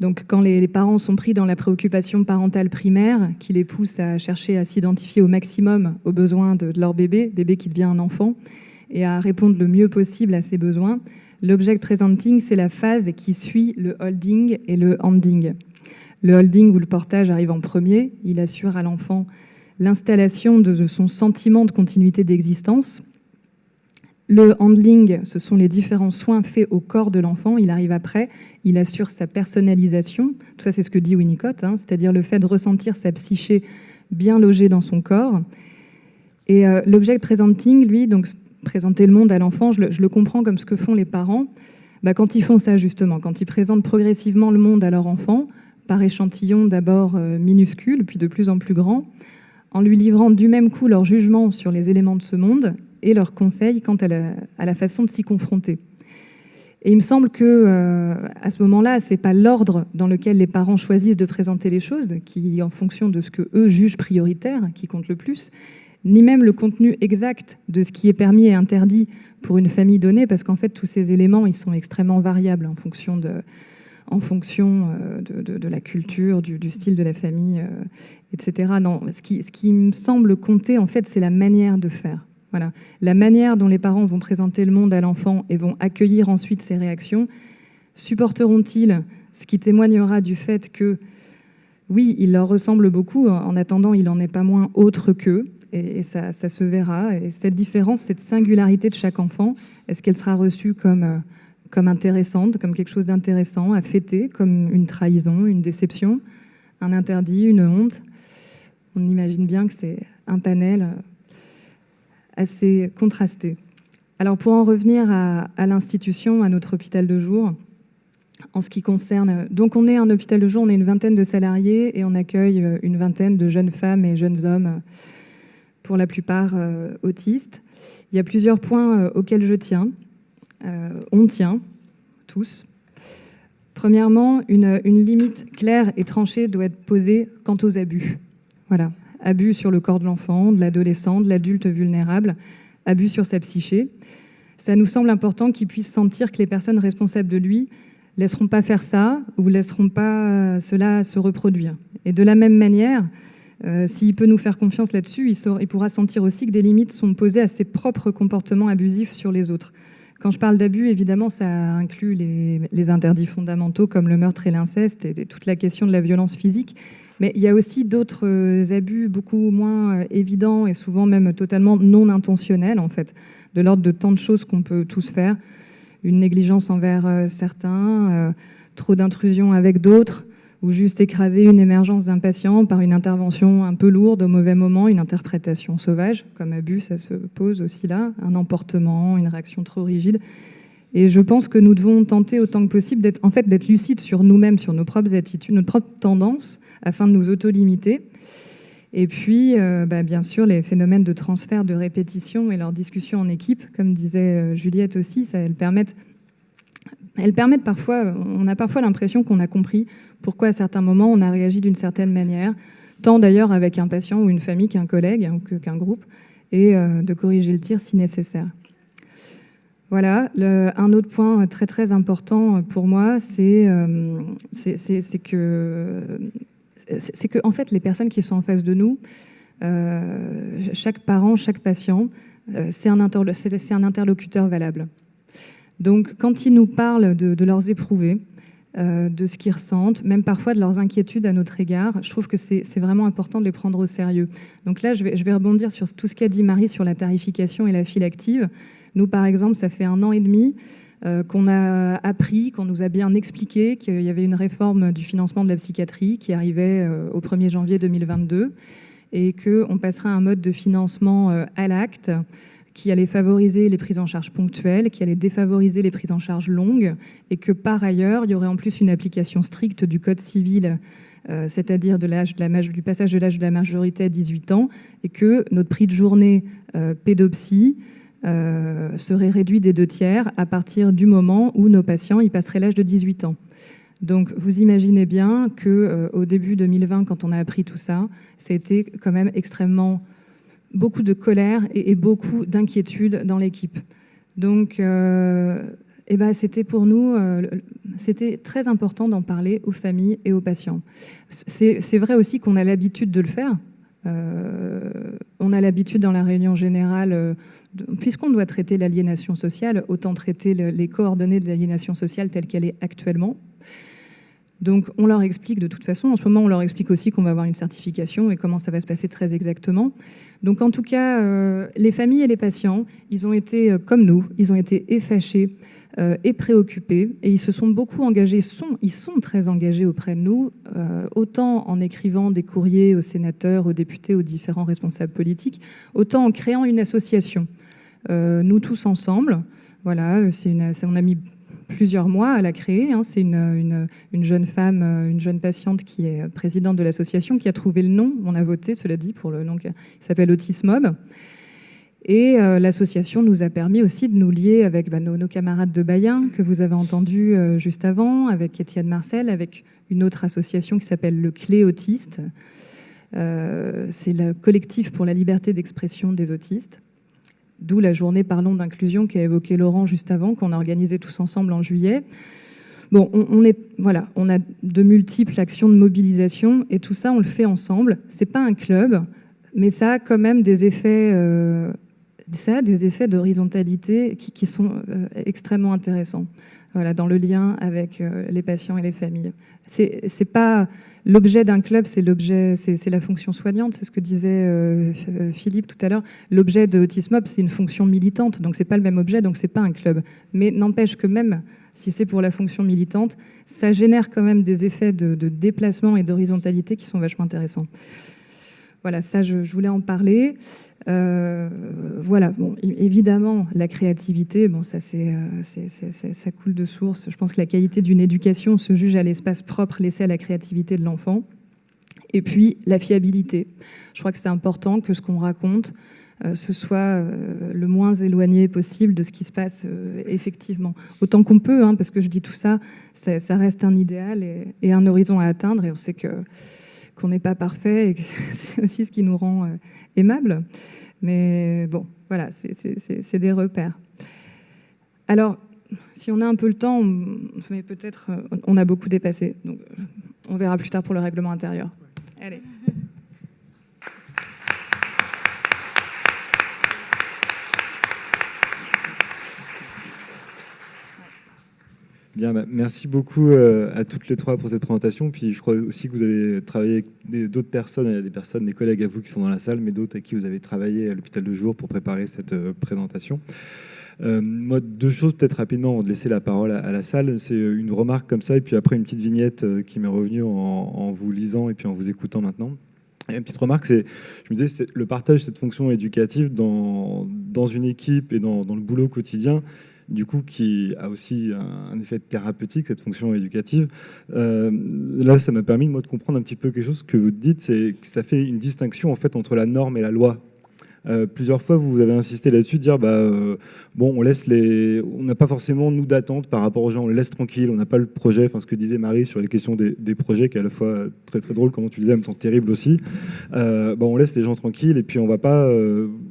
Donc, quand les parents sont pris dans la préoccupation parentale primaire, qui les pousse à chercher à s'identifier au maximum aux besoins de leur bébé qui devient un enfant, et à répondre le mieux possible à ses besoins, l'object presenting, c'est la phase qui suit le holding et le handing. Le holding, où le portage arrive en premier, il assure à l'enfant l'installation de son sentiment de continuité d'existence. Le handling, ce sont les différents soins faits au corps de l'enfant. Il arrive après, il assure sa personnalisation. Tout ça, c'est ce que dit Winnicott, c'est-à-dire le fait de ressentir sa psyché bien logée dans son corps. Et l'object presenting, lui, donc présenter le monde à l'enfant, je le comprends comme ce que font les parents. Quand ils font ça, justement, quand ils présentent progressivement le monde à leur enfant, par échantillons d'abord minuscules, puis de plus en plus grands, en lui livrant du même coup leur jugement sur les éléments de ce monde et leurs conseils quant à la façon de s'y confronter. Et il me semble que à ce moment-là, c'est pas l'ordre dans lequel les parents choisissent de présenter les choses, qui, en fonction de ce que eux jugent prioritaire, qui compte le plus, ni même le contenu exact de ce qui est permis et interdit pour une famille donnée, parce qu'en fait, tous ces éléments, ils sont extrêmement variables en fonction de la culture, du style de la famille, etc. Non, ce qui me semble compter, en fait, c'est la manière de faire. Voilà. La manière dont les parents vont présenter le monde à l'enfant et vont accueillir ensuite ses réactions, supporteront-ils ce qui témoignera du fait que, oui, il leur ressemble beaucoup, en attendant, il n'en est pas moins autre qu'eux, et ça se verra. Et cette différence, cette singularité de chaque enfant, est-ce qu'elle sera reçue comme intéressante, comme quelque chose d'intéressant à fêter, comme une trahison, une déception, un interdit, une honte? On imagine bien que c'est un panel assez contrasté. Alors pour en revenir à l'institution, à notre hôpital de jour, en ce qui concerne... Donc on est un hôpital de jour, on est une vingtaine de salariés et on accueille une vingtaine de jeunes femmes et jeunes hommes, pour la plupart autistes. Il y a plusieurs points auxquels je tiens. On tient, tous. Premièrement, une limite claire et tranchée doit être posée quant aux abus. Voilà. Abus sur le corps de l'enfant, de l'adolescent, de l'adulte vulnérable, abus sur sa psyché. Ça nous semble important qu'il puisse sentir que les personnes responsables de lui ne laisseront pas faire ça ou ne laisseront pas cela se reproduire. Et de la même manière, s'il peut nous faire confiance là-dessus, il pourra sentir aussi que des limites sont posées à ses propres comportements abusifs sur les autres. Quand je parle d'abus, évidemment, ça inclut les interdits fondamentaux comme le meurtre et l'inceste et toute la question de la violence physique. Mais il y a aussi d'autres abus beaucoup moins évidents et souvent même totalement non intentionnels, en fait, de l'ordre de tant de choses qu'on peut tous faire. Une négligence envers certains, trop d'intrusion avec d'autres, ou juste écraser une émergence d'un patient par une intervention un peu lourde au mauvais moment, une interprétation sauvage, comme abus, ça se pose aussi là, un emportement, une réaction trop rigide. Et je pense que nous devons tenter autant que possible d'être lucides sur nous-mêmes, sur nos propres attitudes, nos propres tendances, afin de nous auto-limiter. Et puis, bien sûr, les phénomènes de transfert, de répétition et leurs discussions en équipe, comme disait Juliette aussi, elles permettent parfois, on a parfois l'impression qu'on a compris pourquoi à certains moments on a réagi d'une certaine manière, tant d'ailleurs avec un patient ou une famille qu'un collègue ou qu'un groupe, et de corriger le tir si nécessaire. Voilà, un autre point très très important pour moi, c'est que en fait les personnes qui sont en face de nous, chaque parent, chaque patient, c'est un interlocuteur valable. Donc quand ils nous parlent de leurs éprouvés, de ce qu'ils ressentent, même parfois de leurs inquiétudes à notre égard, je trouve que c'est vraiment important de les prendre au sérieux. Donc là, je vais rebondir sur tout ce qu'a dit Marie sur la tarification et la file active. Nous, par exemple, ça fait 1 an et demi qu'on a appris, qu'on nous a bien expliqué qu'il y avait une réforme du financement de la psychiatrie qui arrivait au 1er janvier 2022 et qu'on passera à un mode de financement à l'acte qui allait favoriser les prises en charge ponctuelles, qui allait défavoriser les prises en charge longues, et que par ailleurs, il y aurait en plus une application stricte du Code civil, c'est-à-dire du passage de l'âge de la majorité à 18 ans, et que notre prix de journée pédopsie serait réduit des 2/3 à partir du moment où nos patients y passeraient l'âge de 18 ans. Donc vous imaginez bien qu'au début 2020, quand on a appris tout ça, ça a été quand même extrêmement... beaucoup de colère et beaucoup d'inquiétude dans l'équipe. Donc, c'était pour nous, c'était très important d'en parler aux familles et aux patients. C'est vrai aussi qu'on a l'habitude de le faire. On a l'habitude dans la réunion générale, puisqu'on doit traiter l'aliénation sociale, autant traiter les coordonnées de l'aliénation sociale telle qu'elle est actuellement. Donc on leur explique de toute façon, en ce moment on leur explique aussi qu'on va avoir une certification et comment ça va se passer très exactement. Donc en tout cas, les familles et les patients, ils ont été comme nous, ils ont été fâchés et préoccupés et ils se sont beaucoup engagés, ils sont très engagés auprès de nous, autant en écrivant des courriers aux sénateurs, aux députés, aux différents responsables politiques, autant en créant une association. Nous tous ensemble, voilà, on a mis plusieurs mois à la créer. C'est une jeune femme, une jeune patiente qui est présidente de l'association qui a trouvé le nom. On a voté, cela dit, pour le nom qui s'appelle Autismob. Et l'association nous a permis aussi de nous lier avec nos camarades de Bayen, que vous avez entendu juste avant, avec Étienne Marcel, avec une autre association qui s'appelle le Clé Autiste. C'est le collectif pour la liberté d'expression des autistes. D'où la journée Parlons d'inclusion qu'a évoqué Laurent juste avant, qu'on a organisée tous ensemble en juillet. Bon, on a de multiples actions de mobilisation et tout ça, on le fait ensemble. C'est pas un club, mais ça a quand même des effets, d'horizontalité qui sont extrêmement intéressants. Voilà, dans le lien avec les patients et les familles. C'est pas l'objet d'un club, c'est la fonction soignante, c'est ce que disait Philippe tout à l'heure. L'objet de Autismob, c'est une fonction militante, donc c'est pas le même objet, donc c'est pas un club. Mais n'empêche que même si c'est pour la fonction militante, ça génère quand même des effets de déplacement et d'horizontalité qui sont vachement intéressants. voilà, ça, je voulais en parler. Voilà, bon, évidemment, la créativité, bon, ça, ça coule de source. Je pense que la qualité d'une éducation se juge à l'espace propre laissé à la créativité de l'enfant. Et puis, la fiabilité. Je crois que c'est important que ce qu'on raconte, ce soit le moins éloigné possible de ce qui se passe effectivement. Autant qu'on peut, hein, parce que je dis tout ça, ça reste un idéal et un horizon à atteindre, et on sait qu'on n'est pas parfait, et que c'est aussi ce qui nous rend aimables. Mais bon, voilà, c'est des repères. Alors, si on a un peu le temps, mais peut-être on a beaucoup dépassé, donc on verra plus tard pour le règlement intérieur. Allez. Bien, merci beaucoup à toutes les trois pour cette présentation. Puis je crois aussi que vous avez travaillé avec d'autres personnes. Il y a des personnes, des collègues à vous qui sont dans la salle, mais d'autres avec qui vous avez travaillé à l'hôpital de jour pour préparer cette présentation. Moi, deux choses peut-être rapidement avant de laisser la parole à la salle. C'est une remarque comme ça, et puis après une petite vignette qui m'est revenue en vous lisant et puis en vous écoutant maintenant. Et une petite remarque, je me disais, c'est le partage de cette fonction éducative dans une équipe et dans le boulot quotidien, du coup, qui a aussi un effet thérapeutique, cette fonction éducative. Là, ça m'a permis, moi, de comprendre un petit peu quelque chose que vous dites, c'est que ça fait une distinction, en fait, entre la norme et la loi. Plusieurs fois, vous avez insisté là-dessus, de dire, bon, on n'a pas forcément, nous, d'attente par rapport aux gens, on les laisse tranquilles, on n'a pas le projet, enfin, ce que disait Marie sur les questions des projets, qui est à la fois très, très drôle, comme tu disais, en même temps terrible aussi. On laisse les gens tranquilles, et puis on va pas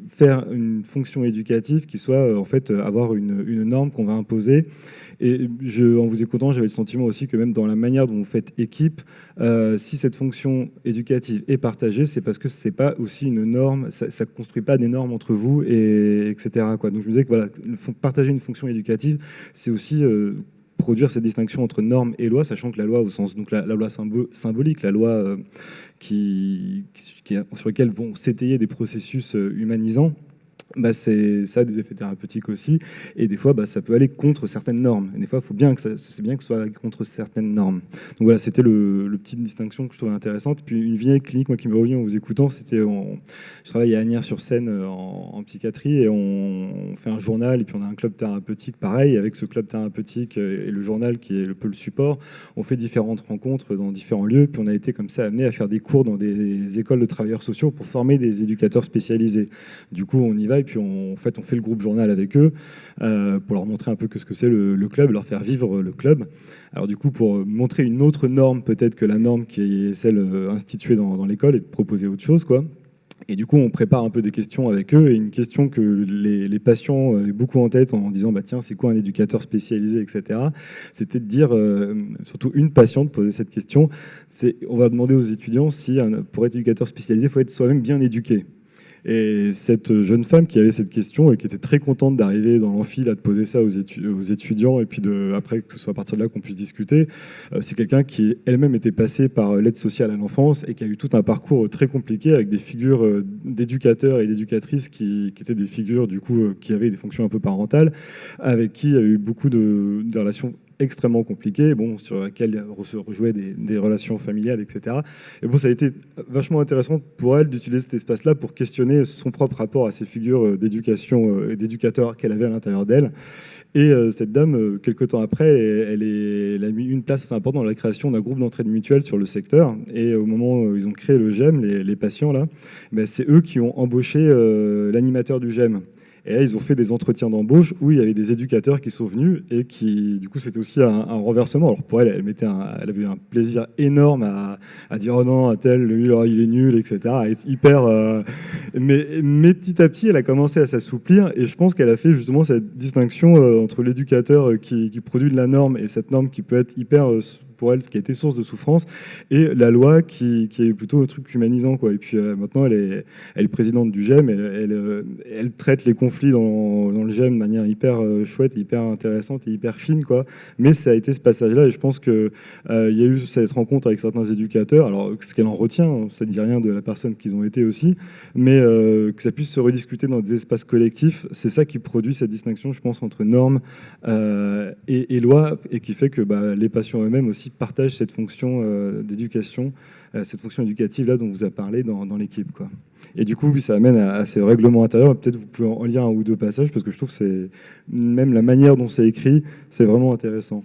faire une fonction éducative qui soit, en fait, avoir une norme qu'on va imposer. Et en vous écoutant, j'avais le sentiment aussi que même dans la manière dont vous faites équipe, si cette fonction éducative est partagée, c'est parce que c'est pas aussi une norme, ça ne construit pas des normes entre vous, etc. quoi. Donc je me disais que voilà, partager une fonction éducative, c'est aussi produire cette distinction entre normes et loi, sachant que la loi, au sens donc la loi symbolique, la loi sur laquelle vont s'étayer des processus humanisants, ça a des effets thérapeutiques aussi, et des fois ça peut aller contre certaines normes, et des fois c'est bien que ce soit contre certaines normes. Donc voilà, c'était le petite distinction que je trouvais intéressante. Puis une vignette clinique, moi, qui m'est revenue en vous écoutant, c'était je travaille à Asnières-sur-Seine en psychiatrie, et on fait un journal, et puis on a un club thérapeutique pareil. Avec ce club thérapeutique et le journal qui est un peu le support, on fait différentes rencontres dans différents lieux, puis on a été comme ça amené à faire des cours dans des écoles de travailleurs sociaux pour former des éducateurs spécialisés. Du coup, on y va, et puis on fait le groupe journal avec eux pour leur montrer un peu ce que c'est le club, leur faire vivre le club. Alors du coup, pour montrer une autre norme peut-être que la norme qui est celle instituée dans l'école, et de proposer autre chose, quoi. Et du coup, on prépare un peu des questions avec eux, et une question que les patients avaient beaucoup en tête en disant tiens, c'est quoi un éducateur spécialisé, etc. C'était de dire, surtout une patiente posait cette question, on va demander aux étudiants si pour être éducateur spécialisé, il faut être soi-même bien éduqué. Et cette jeune femme qui avait cette question et qui était très contente d'arriver dans l'amphi, de poser ça aux étudiants, et puis après que ce soit à partir de là qu'on puisse discuter, c'est quelqu'un qui elle-même était passée par l'aide sociale à l'enfance et qui a eu tout un parcours très compliqué avec des figures d'éducateurs et d'éducatrices qui étaient des figures du coup qui avaient des fonctions un peu parentales, avec qui il y a eu beaucoup de relations extrêmement compliqué, sur laquelle se rejouaient des relations familiales, etc. Et ça a été vachement intéressant pour elle d'utiliser cet espace-là pour questionner son propre rapport à ces figures d'éducation et d'éducateurs qu'elle avait à l'intérieur d'elle. Et cette dame, quelques temps après, elle a mis une place assez importante dans la création d'un groupe d'entraide mutuelle sur le secteur. Et au moment où ils ont créé le GEM, les patients, là, c'est eux qui ont embauché l'animateur du GEM. Et là, ils ont fait des entretiens d'embauche où il y avait des éducateurs qui sont venus, et qui, du coup, c'était aussi un renversement. Alors pour elle, elle avait eu un plaisir énorme à dire oh non, tel, lui, il est nul, etc. À être hyper. Mais petit à petit, elle a commencé à s'assouplir, et je pense qu'elle a fait justement cette distinction entre l'éducateur qui produit de la norme, et cette norme qui peut être hyper pour elle, ce qui a été source de souffrance, et la loi qui est plutôt un truc humanisant, quoi. Et puis maintenant, elle est présidente du GEM, et elle traite les conflits dans le GEM de manière hyper chouette, hyper intéressante et hyper fine, quoi. Mais ça a été ce passage-là, et je pense qu'il y a eu cette rencontre avec certains éducateurs. Alors, ce qu'elle en retient, ça ne dit rien de la personne qu'ils ont été aussi, mais que ça puisse se rediscuter dans des espaces collectifs, c'est ça qui produit cette distinction, je pense, entre normes et loi, et qui fait que les patients eux-mêmes aussi aussi partagent cette fonction d'éducation, cette fonction éducative là dont vous a parlé dans l'équipe, quoi. Et du coup, oui, ça amène à ces règlements intérieurs. Peut-être vous pouvez en lire un ou deux passages, parce que je trouve que c'est même la manière dont c'est écrit, c'est vraiment intéressant.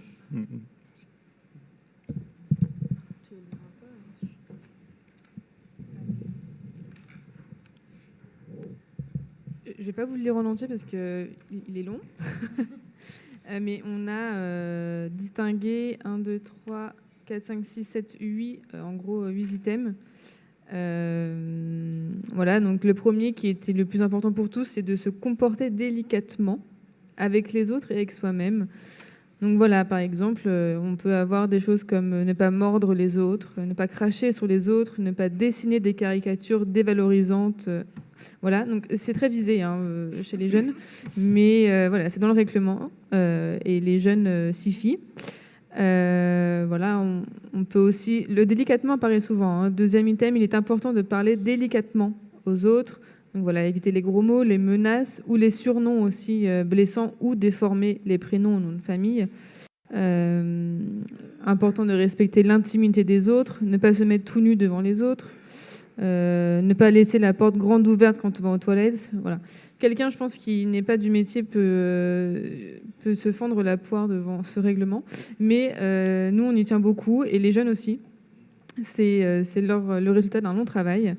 Je vais pas vous le lire en entier parce qu'il est long. Mais on a distingué 1, 2, 3, 4, 5, 6, 7, 8, en gros 8 items. Voilà, donc le premier qui était le plus important pour tous, c'est de se comporter délicatement avec les autres et avec soi-même. Donc voilà, par exemple, on peut avoir des choses comme ne pas mordre les autres, ne pas cracher sur les autres, ne pas dessiner des caricatures dévalorisantes. Voilà, donc c'est très visé chez les jeunes, mais voilà, c'est dans le règlement et les jeunes s'y fient. Voilà, on peut aussi... Le délicatement apparaît souvent. Deuxième item, il est important de parler délicatement aux autres. Donc voilà, éviter les gros mots, les menaces ou les surnoms aussi blessants ou déformer les prénoms ou noms de famille. Important de respecter l'intimité des autres, ne pas se mettre tout nu devant les autres, ne pas laisser la porte grande ouverte quand on va aux toilettes. Voilà. Quelqu'un, je pense, qui n'est pas du métier peut se fendre la poire devant ce règlement. Mais nous, on y tient beaucoup, et les jeunes aussi. C'est le résultat d'un long travail.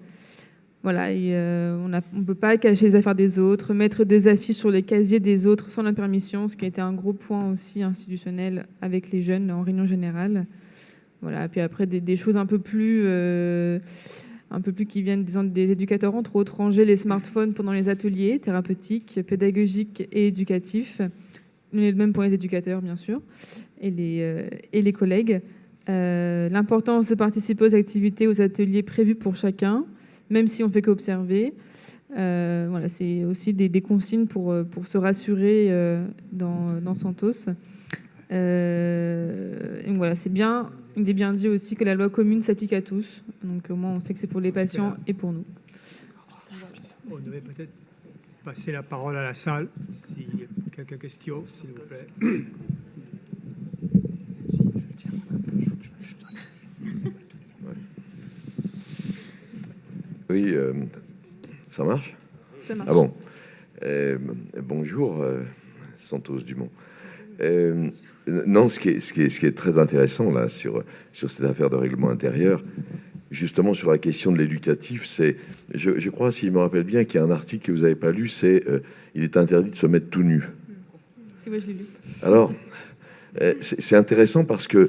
Voilà, et on ne peut pas cacher les affaires des autres, mettre des affiches sur les casiers des autres sans la permission, ce qui a été un gros point aussi institutionnel avec les jeunes en réunion générale. Voilà, puis après, des choses un peu plus qui viennent des éducateurs, entre autres, ranger les smartphones pendant les ateliers thérapeutiques, pédagogiques et éducatifs. Le même pour les éducateurs, bien sûr, et les collègues. L'importance de participer aux activités, aux ateliers prévus pour chacun, même si on ne fait qu'observer. Voilà, c'est aussi des consignes pour se rassurer dans Santos. Et voilà, c'est bien, il est bien dit aussi que la loi commune s'applique à tous. Donc au moins, on sait que c'est pour les patients et pour nous. On devait peut-être passer la parole à la salle, s'il y a quelques questions, s'il vous plaît. Oui, ça marche ? Ça marche. Ah bon. Bonjour, Santos Dumont. Non, ce qui est très intéressant là sur cette affaire de règlement intérieur, justement sur la question de l'éducatif, c'est, je crois, si je me rappelle bien, qu'il y a un article que vous n'avez pas lu, c'est il est interdit de se mettre tout nu. Si, oui, je l'ai lu. Alors, c'est intéressant parce que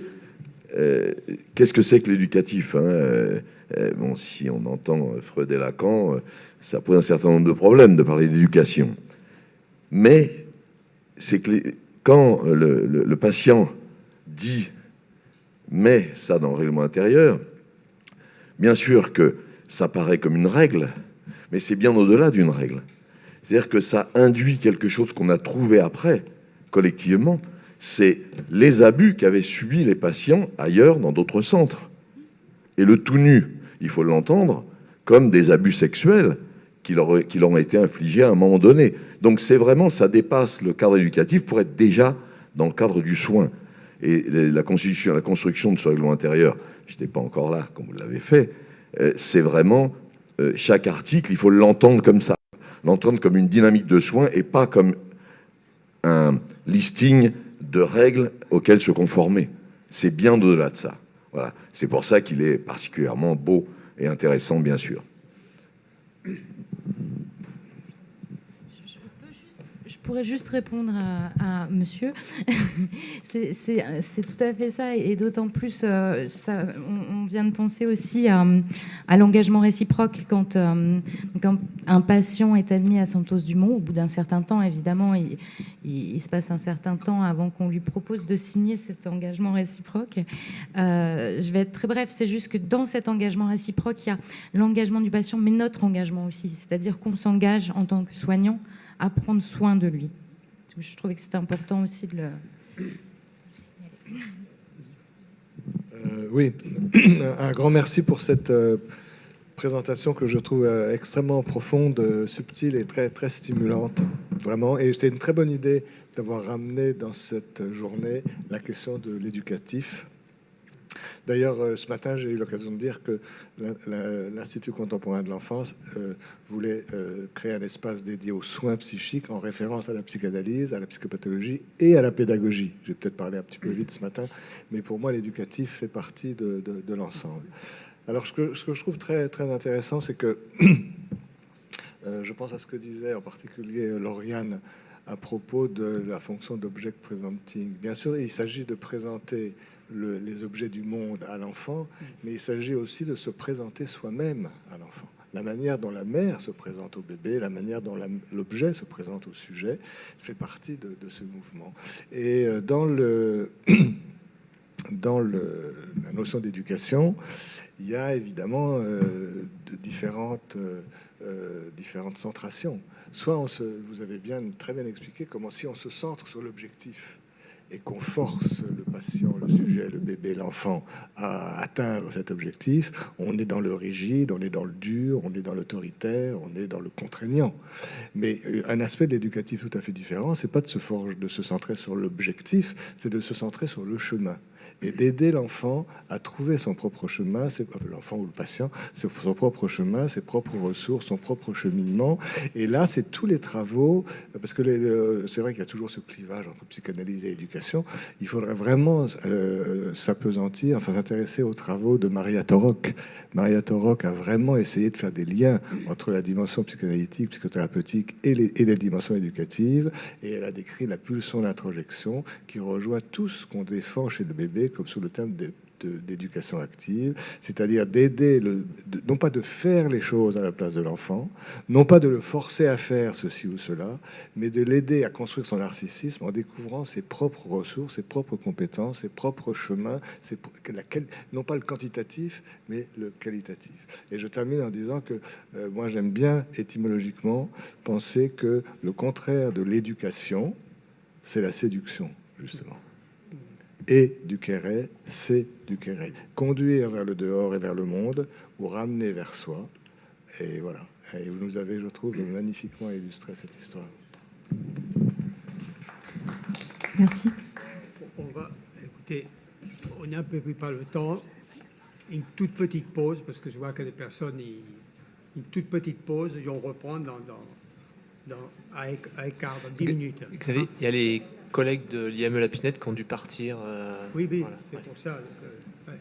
qu'est-ce que c'est que l'éducatif, hein ? Bon, si on entend Freud et Lacan, ça pose un certain nombre de problèmes de parler d'éducation. Mais c'est que quand le patient dit « mais ça dans le règlement intérieur », bien sûr que ça paraît comme une règle, mais c'est bien au-delà d'une règle. C'est-à-dire que ça induit quelque chose qu'on a trouvé après, collectivement, c'est les abus qu'avaient subis les patients ailleurs, dans d'autres centres. Et le tout nu, il faut l'entendre comme des abus sexuels qui leur ont été infligés à un moment donné. Donc c'est vraiment, ça dépasse le cadre éducatif pour être déjà dans le cadre du soin. Et la construction de ce règlement intérieur, je n'étais pas encore là, comme vous l'avez fait, c'est vraiment, chaque article, il faut l'entendre comme ça, l'entendre comme une dynamique de soins et pas comme un listing de règles auxquelles se conformer. C'est bien au-delà de ça. Voilà. C'est pour ça qu'il est particulièrement beau et intéressant, bien sûr. Je pourrais juste répondre à monsieur. C'est tout à fait ça, et d'autant plus, on vient de penser aussi à l'engagement réciproque. Quand un patient est admis à Santos Dumont, au bout d'un certain temps, évidemment, il se passe un certain temps avant qu'on lui propose de signer cet engagement réciproque. Je vais être très bref, c'est juste que dans cet engagement réciproque, il y a l'engagement du patient, mais notre engagement aussi, c'est-à-dire qu'on s'engage en tant que soignant à prendre soin de lui. Je trouvais que c'était important aussi de le... Oui, un grand merci pour cette présentation que je trouve extrêmement profonde, subtile et très, très stimulante, vraiment. Et c'était une très bonne idée d'avoir ramené dans cette journée la question de l'éducatif. D'ailleurs, ce matin, j'ai eu l'occasion de dire que l'Institut contemporain de l'enfance voulait créer un espace dédié aux soins psychiques en référence à la psychanalyse, à la psychopathologie et à la pédagogie. J'ai peut-être parlé un petit peu vite ce matin, mais pour moi, l'éducatif fait partie de l'ensemble. Alors, ce que je trouve très, très intéressant, c'est que je pense à ce que disait en particulier Lauriane à propos de la fonction d'object presenting. Bien sûr, il s'agit de présenter les objets du monde à l'enfant, mais il s'agit aussi de se présenter soi-même à l'enfant. La manière dont la mère se présente au bébé, la manière dont l'objet se présente au sujet, fait partie de ce mouvement. Et dans la notion d'éducation, il y a évidemment de différentes centrations. Soit vous avez très bien expliqué comment si on se centre sur l'objectif et qu'on force le patient, le sujet, le bébé, l'enfant à atteindre cet objectif, on est dans le rigide, on est dans le dur, on est dans l'autoritaire, on est dans le contraignant. Mais un aspect de l'éducatif tout à fait différent, c'est pas de se centrer sur l'objectif, c'est de se centrer sur le chemin et d'aider l'enfant à trouver son propre chemin, l'enfant ou le patient, son propre chemin, ses propres ressources, son propre cheminement. Et là, c'est tous les travaux, parce que c'est vrai qu'il y a toujours ce clivage entre psychanalyse et éducation. Il faudrait vraiment s'appesantir, enfin s'intéresser aux travaux de Maria Torok. Maria Torok a vraiment essayé de faire des liens entre la dimension psychanalytique, psychothérapeutique et les dimensions éducatives, et elle a décrit la pulsion d'introjection qui rejoint tout ce qu'on défend chez le bébé comme sous le thème d'éducation active, c'est-à-dire d'aider, non pas de faire les choses à la place de l'enfant, non pas de le forcer à faire ceci ou cela, mais de l'aider à construire son narcissisme en découvrant ses propres ressources, ses propres compétences, ses propres chemins, non pas le quantitatif, mais le qualitatif. Et je termine en disant que moi j'aime bien étymologiquement penser que le contraire de l'éducation, c'est la séduction, justement. Et du kéré, c'est du kéré. Conduire vers le dehors et vers le monde, ou ramener vers soi. Et voilà. Et vous nous avez, je trouve, magnifiquement illustré cette histoire. Merci. On va écouter, on est un peu pris par le temps. Une toute petite pause, parce que je vois que les personnes, une toute petite pause, et on reprend à quart, dans 10 minutes. Xavier, il y a les collègues de l'IME La Pinette qui ont dû partir. Oui, voilà. c'est pour ça. Ouais.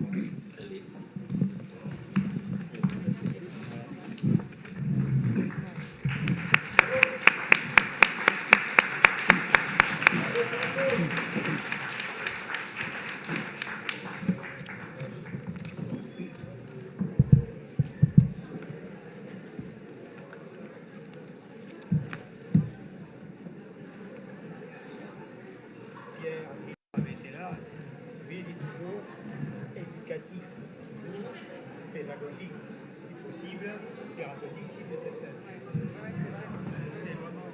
Éducatif, pédagogique, si possible, thérapeutique, si nécessaire. C'est vraiment...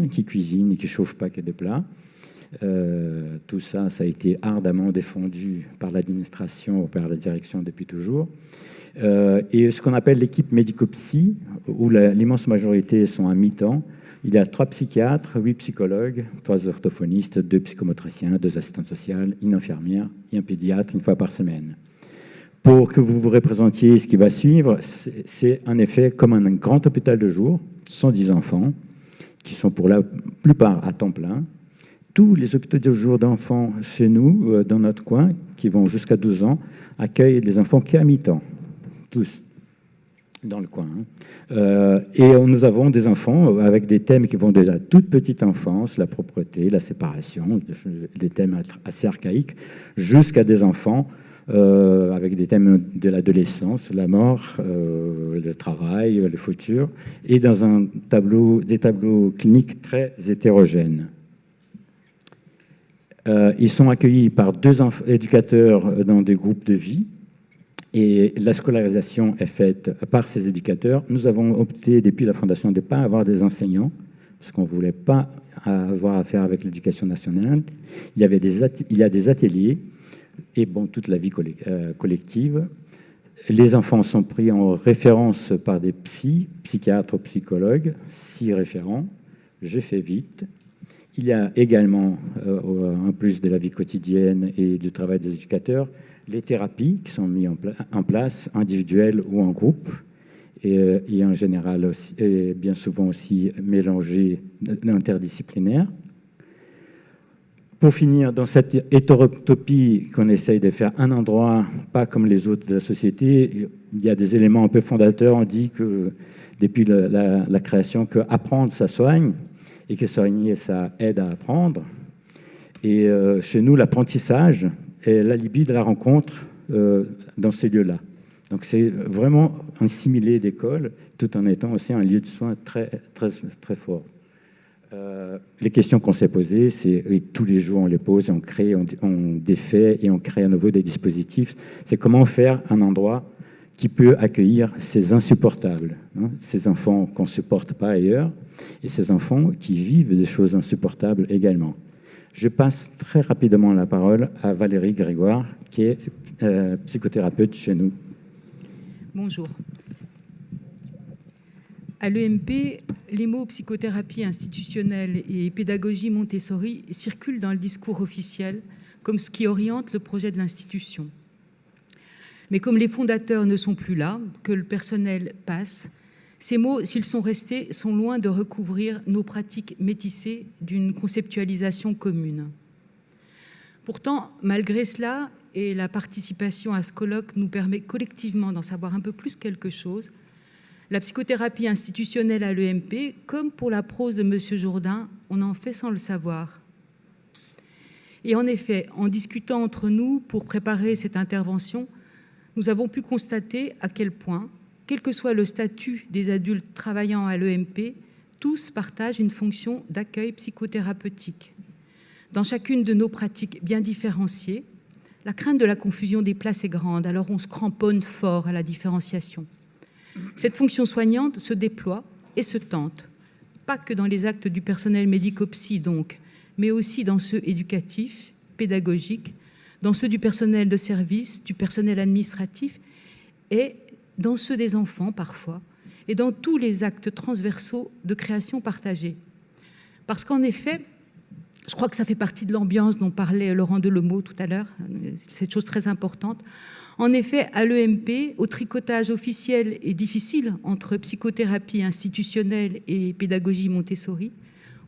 qui cuisine et qui chauffe pas que des plats. Tout ça, ça a été ardemment défendu par l'administration, par la direction depuis toujours. Et ce qu'on appelle l'équipe médico-psy, où l'immense majorité sont à mi-temps, il y a 3 psychiatres, 8 psychologues, 3 orthophonistes, 2 psychomotriciens, 2 assistantes sociales, une infirmière et un pédiatre une fois par semaine. Pour que vous vous représentiez ce qui va suivre, c'est en effet comme un grand hôpital de jour, 110 enfants, qui sont pour la plupart à temps plein. Tous les hôpitaux de jour d'enfants chez nous, dans notre coin, qui vont jusqu'à 12 ans, accueillent les enfants qui à mi-temps, tous, dans le coin. Et nous avons des enfants avec des thèmes qui vont de la toute petite enfance, la propreté, la séparation, des thèmes assez archaïques, jusqu'à des enfants avec des thèmes de l'adolescence, la mort, le travail, le futur, et dans des tableaux cliniques très hétérogènes. Ils sont accueillis par 2 éducateurs dans des groupes de vie, et la scolarisation est faite par ces éducateurs. Nous avons opté, depuis la Fondation, de ne pas avoir des enseignants, parce qu'on ne voulait pas avoir affaire avec l'éducation nationale. Il y a des ateliers, et bon, toute la vie collective. Les enfants sont pris en référence par des psychiatres ou psychologues, 6 référents. J'ai fait vite. Il y a également, en plus de la vie quotidienne et du travail des éducateurs, les thérapies qui sont mises en place, individuelles ou en groupe, et en général, aussi, et bien souvent aussi mélangées, interdisciplinaires. Pour finir, dans cette hétérotopie qu'on essaye de faire un endroit, pas comme les autres de la société, il y a des éléments un peu fondateurs. On dit que depuis la création, que apprendre, ça soigne, et que soigner, ça aide à apprendre. Et chez nous, l'apprentissage est l'alibi de la rencontre dans ces lieux-là. Donc c'est vraiment un similé d'école, tout en étant aussi un lieu de soins très, très, très fort. Les questions qu'on s'est posées, et tous les jours on les pose, on crée, on défait et on crée à nouveau des dispositifs. C'est comment faire un endroit qui peut accueillir ces insupportables, hein, ces enfants qu'on ne supporte pas ailleurs, et ces enfants qui vivent des choses insupportables également. Je passe très rapidement la parole à Valérie Grégoire, qui est psychothérapeute chez nous. Bonjour. À l'EMP, les mots psychothérapie institutionnelle et pédagogie Montessori circulent dans le discours officiel comme ce qui oriente le projet de l'institution. Mais comme les fondateurs ne sont plus là, que le personnel passe, ces mots, s'ils sont restés, sont loin de recouvrir nos pratiques métissées d'une conceptualisation commune. Pourtant, malgré cela, et la participation à ce colloque nous permet collectivement d'en savoir un peu plus quelque chose, la psychothérapie institutionnelle à l'EMP, comme pour la prose de M. Jourdain, on en fait sans le savoir. Et en effet, en discutant entre nous pour préparer cette intervention, nous avons pu constater à quel point, quel que soit le statut des adultes travaillant à l'EMP, tous partagent une fonction d'accueil psychothérapeutique. Dans chacune de nos pratiques bien différenciées, la crainte de la confusion des places est grande, alors on se cramponne fort à la différenciation. Cette fonction soignante se déploie et se tente, pas que dans les actes du personnel médico-psy donc, mais aussi dans ceux éducatifs, pédagogiques, dans ceux du personnel de service, du personnel administratif et dans ceux des enfants parfois, et dans tous les actes transversaux de création partagée. Parce qu'en effet, je crois que ça fait partie de l'ambiance dont parlait Laurent Delemot tout à l'heure, cette chose très importante. En effet, à l'EMP, au tricotage officiel et difficile entre psychothérapie institutionnelle et pédagogie Montessori,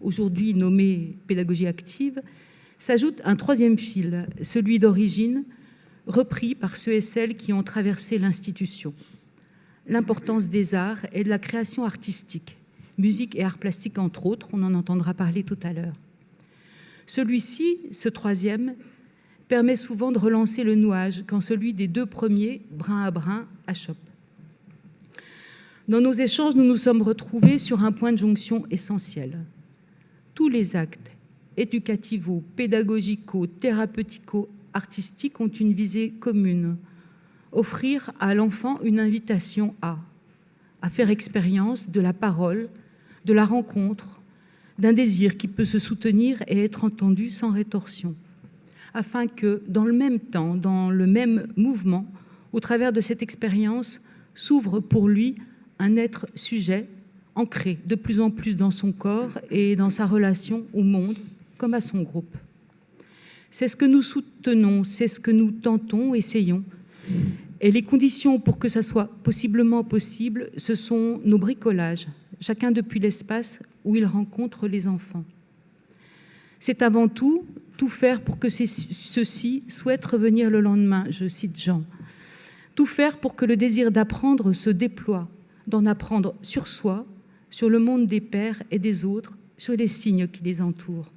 aujourd'hui nommée pédagogie active, s'ajoute un troisième fil, celui d'origine, repris par ceux et celles qui ont traversé l'institution. L'importance des arts et de la création artistique, musique et arts plastiques entre autres, on en entendra parler tout à l'heure. Celui-ci, ce troisième, permet souvent de relancer le nouage quand celui des 2 premiers, brin à brin, achoppe. Dans nos échanges, nous nous sommes retrouvés sur un point de jonction essentiel. Tous les actes éducativo, pédagogico, thérapeutico, artistiques ont une visée commune. Offrir à l'enfant une invitation à faire expérience de la parole, de la rencontre, d'un désir qui peut se soutenir et être entendu sans rétorsion, afin que, dans le même temps, dans le même mouvement, au travers de cette expérience, s'ouvre pour lui un être sujet, ancré de plus en plus dans son corps et dans sa relation au monde, comme à son groupe. C'est ce que nous soutenons, c'est ce que nous tentons, essayons. Et les conditions pour que ça soit possiblement possible, ce sont nos bricolages, chacun depuis l'espace où il rencontre les enfants. C'est avant tout faire pour que ceux-ci souhaitent revenir le lendemain, je cite Jean. Tout faire pour que le désir d'apprendre se déploie, d'en apprendre sur soi, sur le monde des pères et des autres, sur les signes qui les entourent.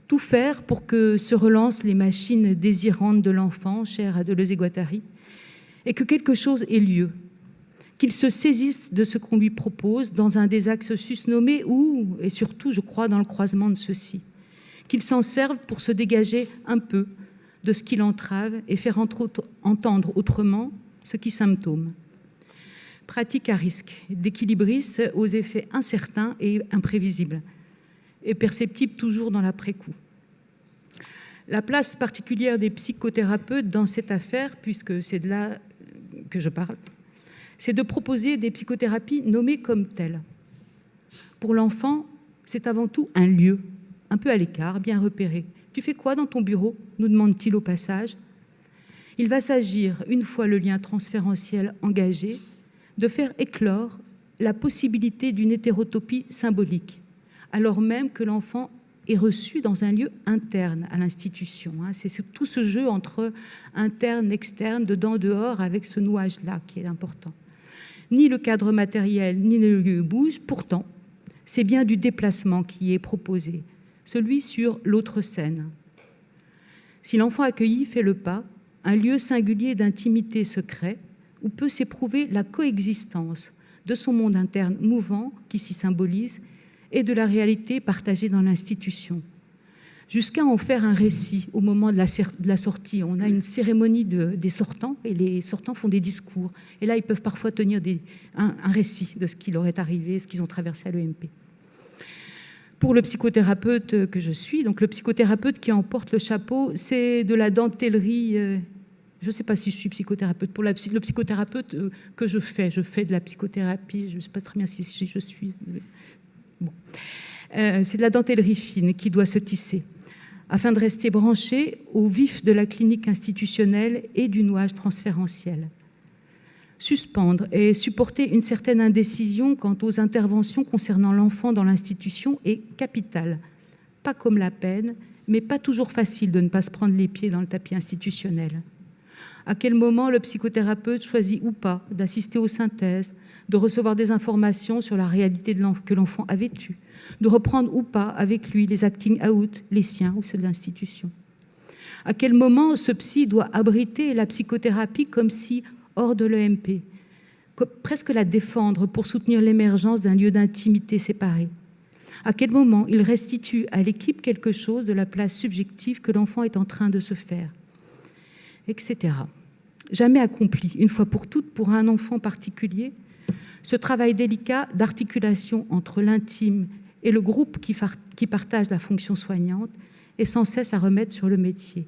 Tout faire pour que se relancent les machines désirantes de l'enfant, chère à Deleuze et Guattari, et que quelque chose ait lieu, qu'il se saisisse de ce qu'on lui propose dans un des axes susnommés ou, et surtout, je crois, dans le croisement de ceux-ci, qu'il s'en serve pour se dégager un peu de ce qui l'entrave et faire entendre autrement ce qui symptôme. Pratique à risque, d'équilibriste aux effets incertains et imprévisibles, et perceptible toujours dans l'après-coup. La place particulière des psychothérapeutes dans cette affaire, puisque c'est de là que je parle, c'est de proposer des psychothérapies nommées comme telles. Pour l'enfant, c'est avant tout un lieu, un peu à l'écart, bien repéré. « Tu fais quoi dans ton bureau ?» nous demande-t-il au passage. Il va s'agir, une fois le lien transférentiel engagé, de faire éclore la possibilité d'une hétérotopie symbolique, alors même que l'enfant est reçu dans un lieu interne à l'institution. C'est tout ce jeu entre interne, externe, dedans, dehors, avec ce nouage-là qui est important. Ni le cadre matériel, ni le lieu bougent, pourtant, c'est bien du déplacement qui est proposé, celui sur l'autre scène. Si l'enfant accueilli fait le pas, un lieu singulier d'intimité se crée, où peut s'éprouver la coexistence de son monde interne mouvant, qui s'y symbolise, et de la réalité partagée dans l'institution. Jusqu'à en faire un récit au moment de la sortie. On a une cérémonie des sortants, et les sortants font des discours. Et là, ils peuvent parfois tenir un récit de ce qui leur est arrivé, ce qu'ils ont traversé à l'EMP. Pour le psychothérapeute que je suis, donc le psychothérapeute qui emporte le chapeau, c'est de la dentellerie. Je ne sais pas si je suis psychothérapeute. Pour le psychothérapeute que je fais de la psychothérapie. Je ne sais pas très bien si je suis. Bon. C'est de la dentellerie fine qui doit se tisser afin de rester branché au vif de la clinique institutionnelle et du nouage transférentiel. Suspendre et supporter une certaine indécision quant aux interventions concernant l'enfant dans l'institution est capital. Pas comme la peine, mais pas toujours facile de ne pas se prendre les pieds dans le tapis institutionnel. À quel moment le psychothérapeute choisit ou pas d'assister aux synthèses, de recevoir des informations sur la réalité que l'enfant a vécue, de reprendre ou pas avec lui les acting out, les siens ou ceux de l'institution. À quel moment ce psy doit abriter la psychothérapie comme si hors de l'EMP, presque la défendre pour soutenir l'émergence d'un lieu d'intimité séparé. À quel moment il restitue à l'équipe quelque chose de la place subjective que l'enfant est en train de se faire, etc. Jamais accompli, une fois pour toutes, pour un enfant particulier, ce travail délicat d'articulation entre l'intime et le groupe qui partage la fonction soignante est sans cesse à remettre sur le métier.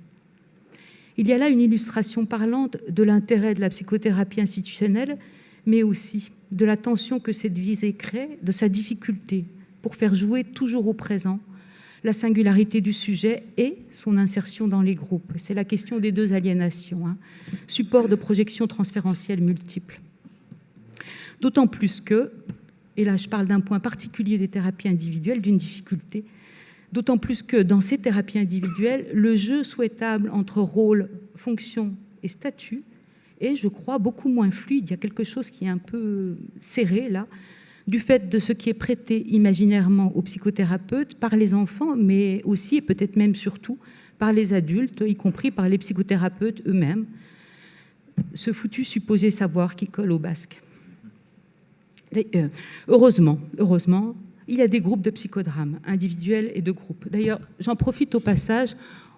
Il y a là une illustration parlante de l'intérêt de la psychothérapie institutionnelle, mais aussi de la tension que cette visée crée, de sa difficulté pour faire jouer toujours au présent la singularité du sujet et son insertion dans les groupes. C'est la question des deux aliénations, support de projection transférentielle multiples. D'autant plus que, et là je parle d'un point particulier des thérapies individuelles, d'une difficulté, d'autant plus que dans ces thérapies individuelles, le jeu souhaitable entre rôle, fonction et statut est, je crois, beaucoup moins fluide. Il y a quelque chose qui est un peu serré là, du fait de ce qui est prêté imaginairement aux psychothérapeutes par les enfants, mais aussi et peut-être même surtout par les adultes, y compris par les psychothérapeutes eux-mêmes. Ce foutu supposé savoir qui colle au basque. Heureusement, il y a des groupes de psychodrames, individuels et de groupes. D'ailleurs, j'en profite au passage,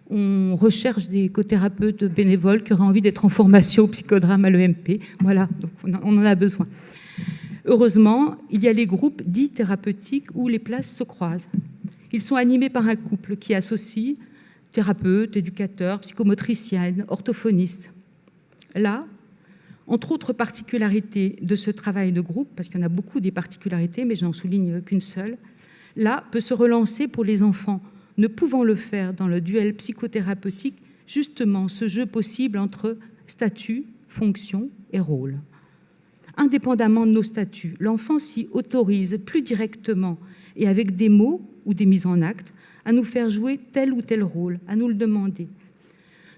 on recherche des cothérapeutes bénévoles qui auraient envie d'être en formation au psychodrame à l'EMP. Voilà, donc on en a besoin. Heureusement, il y a les groupes dits thérapeutiques où les places se croisent. Ils sont animés par un couple qui associe thérapeute, éducateur, psychomotricienne, orthophoniste. Là, entre autres particularités de ce travail de groupe, parce qu'il y en a beaucoup des particularités, mais je n'en souligne qu'une seule, là peut se relancer pour les enfants, ne pouvant le faire dans le duel psychothérapeutique, justement ce jeu possible entre statut, fonctions et rôles. Indépendamment de nos statuts, l'enfant s'y autorise plus directement et avec des mots ou des mises en acte à nous faire jouer tel ou tel rôle, à nous le demander.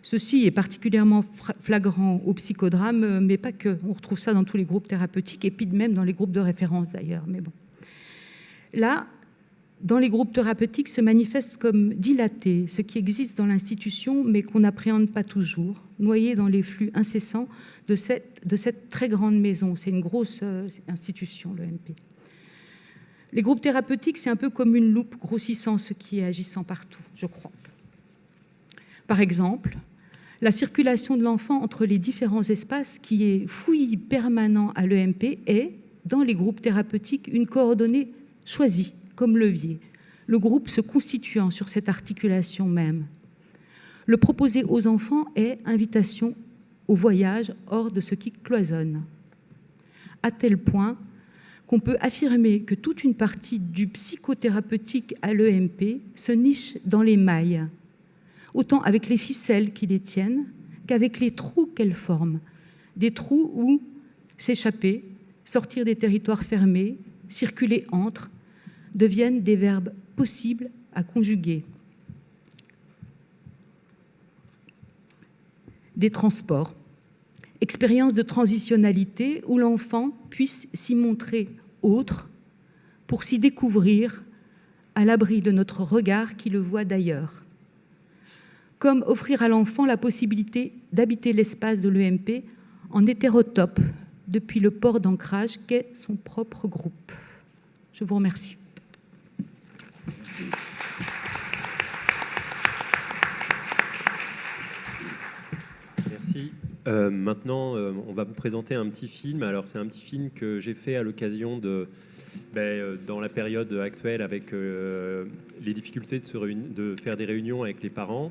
Ceci est particulièrement flagrant au psychodrame, mais pas que. On retrouve ça dans tous les groupes thérapeutiques et puis même dans les groupes de référence d'ailleurs. Mais bon. Là, dans les groupes thérapeutiques, se manifeste comme dilaté, ce qui existe dans l'institution, mais qu'on n'appréhende pas toujours, noyé dans les flux incessants de cette très grande maison. C'est une grosse institution, l'EMP. Les groupes thérapeutiques, c'est un peu comme une loupe grossissant ce qui est agissant partout, je crois. Par exemple, la circulation de l'enfant entre les différents espaces qui est fouillis permanent à l'EMP est, dans les groupes thérapeutiques, une coordonnée choisie comme levier, le groupe se constituant sur cette articulation même. Le proposer aux enfants est invitation au voyage hors de ce qui cloisonne, à tel point qu'on peut affirmer que toute une partie du psychothérapeutique à l'EMP se niche dans les mailles, autant avec les ficelles qui les tiennent qu'avec les trous qu'elles forment, des trous où s'échapper, sortir des territoires fermés, circuler entre, deviennent des verbes possibles à conjuguer. Des transports, expérience de transitionnalité où l'enfant puisse s'y montrer autre pour s'y découvrir à l'abri de notre regard qui le voit d'ailleurs. Comme offrir à l'enfant la possibilité d'habiter l'espace de l'EMP en hétérotope depuis le port d'ancrage qu'est son propre groupe. Je vous remercie. Merci. Maintenant, on va vous présenter un petit film. Alors, c'est un petit film que j'ai fait à l'occasion de, dans la période actuelle avec les difficultés de faire des réunions avec les parents.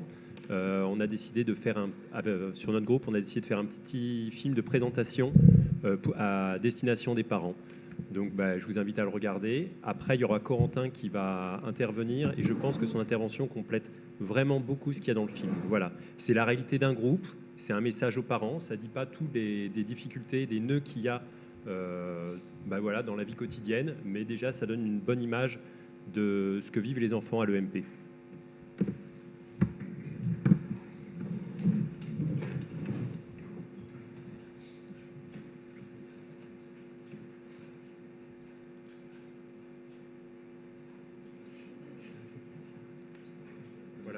On a décidé de faire sur notre groupe, on a décidé de faire un petit film de présentation à destination des parents. Donc, je vous invite à le regarder. Après, il y aura Corentin qui va intervenir et je pense que son intervention complète vraiment beaucoup ce qu'il y a dans le film. Voilà, c'est la réalité d'un groupe, c'est un message aux parents, ça ne dit pas toutes des difficultés, des nœuds qu'il y a voilà, dans la vie quotidienne, mais déjà, ça donne une bonne image de ce que vivent les enfants à l'EMP.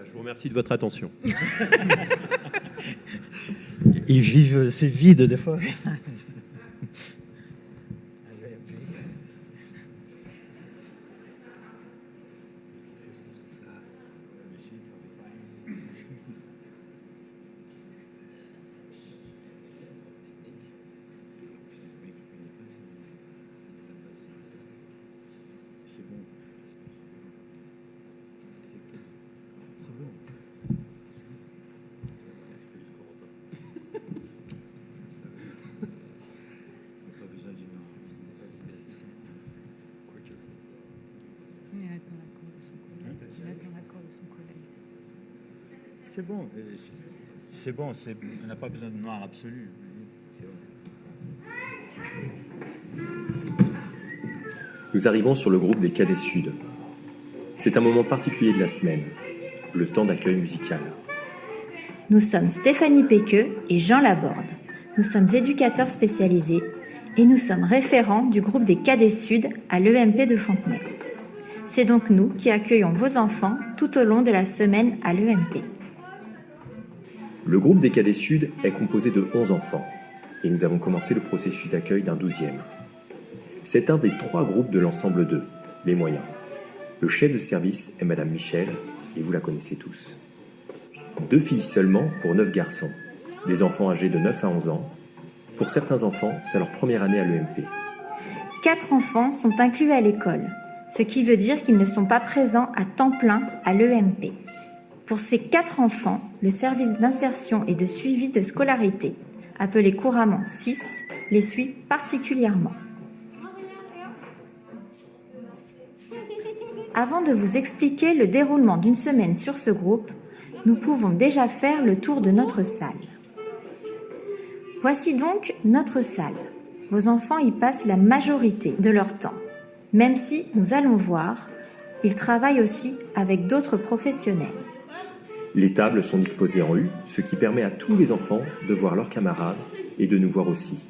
Je vous remercie de votre attention. Ils vivent, c'est vide des fois. C'est bon, c'est bon, on n'a pas besoin de noir absolu. Nous arrivons sur le groupe des Cadets Sud. C'est un moment particulier de la semaine, le temps d'accueil musical. Nous sommes Stéphanie Péqueux et Jean Laborde. Nous sommes éducateurs spécialisés et nous sommes référents du groupe des Cadets Sud à l'EMP de Fontenay. C'est donc nous qui accueillons vos enfants tout au long de la semaine à l'EMP. Le groupe des Cadets Sud est composé de 11 enfants et nous avons commencé le processus d'accueil d'un 12e. C'est un des 3 groupes de l'ensemble 2, les moyens. Le chef de service est Madame Michel et vous la connaissez tous. 2 filles seulement pour 9 garçons, des enfants âgés de 9 à 11 ans. Pour certains enfants, c'est leur première année à l'EMP. 4 enfants sont inclus à l'école, ce qui veut dire qu'ils ne sont pas présents à temps plein à l'EMP. Pour ces 4 enfants, le service d'insertion et de suivi de scolarité, appelé couramment SIS, les suit particulièrement. Avant de vous expliquer le déroulement d'une semaine sur ce groupe, nous pouvons déjà faire le tour de notre salle. Voici donc notre salle. Vos enfants y passent la majorité de leur temps. Même si, nous allons voir, ils travaillent aussi avec d'autres professionnels. Les tables sont disposées en U, ce qui permet à tous les enfants de voir leurs camarades et de nous voir aussi.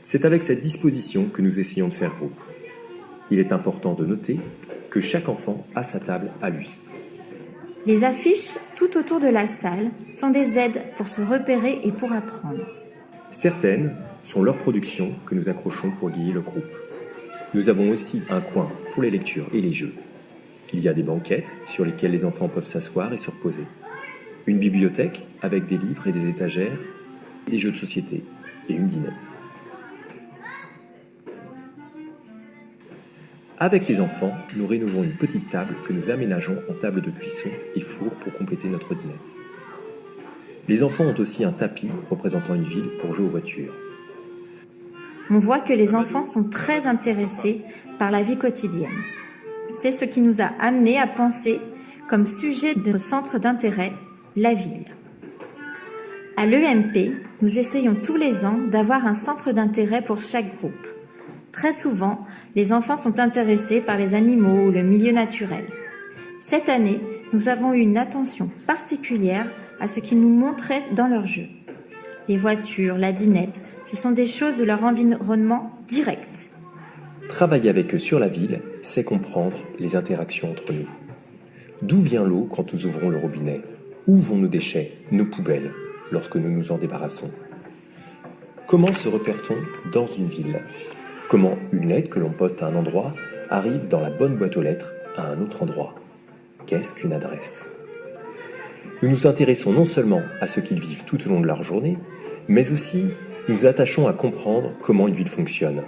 C'est avec cette disposition que nous essayons de faire groupe. Il est important de noter que chaque enfant a sa table à lui. Les affiches tout autour de la salle sont des aides pour se repérer et pour apprendre. Certaines sont leurs productions que nous accrochons pour guider le groupe. Nous avons aussi un coin pour les lectures et les jeux. Il y a des banquettes sur lesquelles les enfants peuvent s'asseoir et se reposer. Une bibliothèque avec des livres et des étagères, des jeux de société et une dinette. Avec les enfants, nous rénovons une petite table que nous aménageons en table de cuisson et four pour compléter notre dinette. Les enfants ont aussi un tapis représentant une ville pour jouer aux voitures. On voit que les enfants sont très intéressés par la vie quotidienne. C'est ce qui nous a amenés à penser comme sujet de notre centre d'intérêt, la ville. À l'EMP, nous essayons tous les ans d'avoir un centre d'intérêt pour chaque groupe. Très souvent, les enfants sont intéressés par les animaux ou le milieu naturel. Cette année, nous avons eu une attention particulière à ce qu'ils nous montraient dans leurs jeux. Les voitures, la dinette, ce sont des choses de leur environnement direct. Travailler avec eux sur la ville, c'est comprendre les interactions entre nous. D'où vient l'eau quand nous ouvrons le robinet? Où vont nos déchets, nos poubelles, lorsque nous nous en débarrassons? Comment se repère-t-on dans une ville? Comment une lettre que l'on poste à un endroit arrive dans la bonne boîte aux lettres à un autre endroit? Qu'est-ce qu'une adresse? Nous nous intéressons non seulement à ce qu'ils vivent tout au long de leur journée, mais aussi nous nous attachons à comprendre comment une ville fonctionne.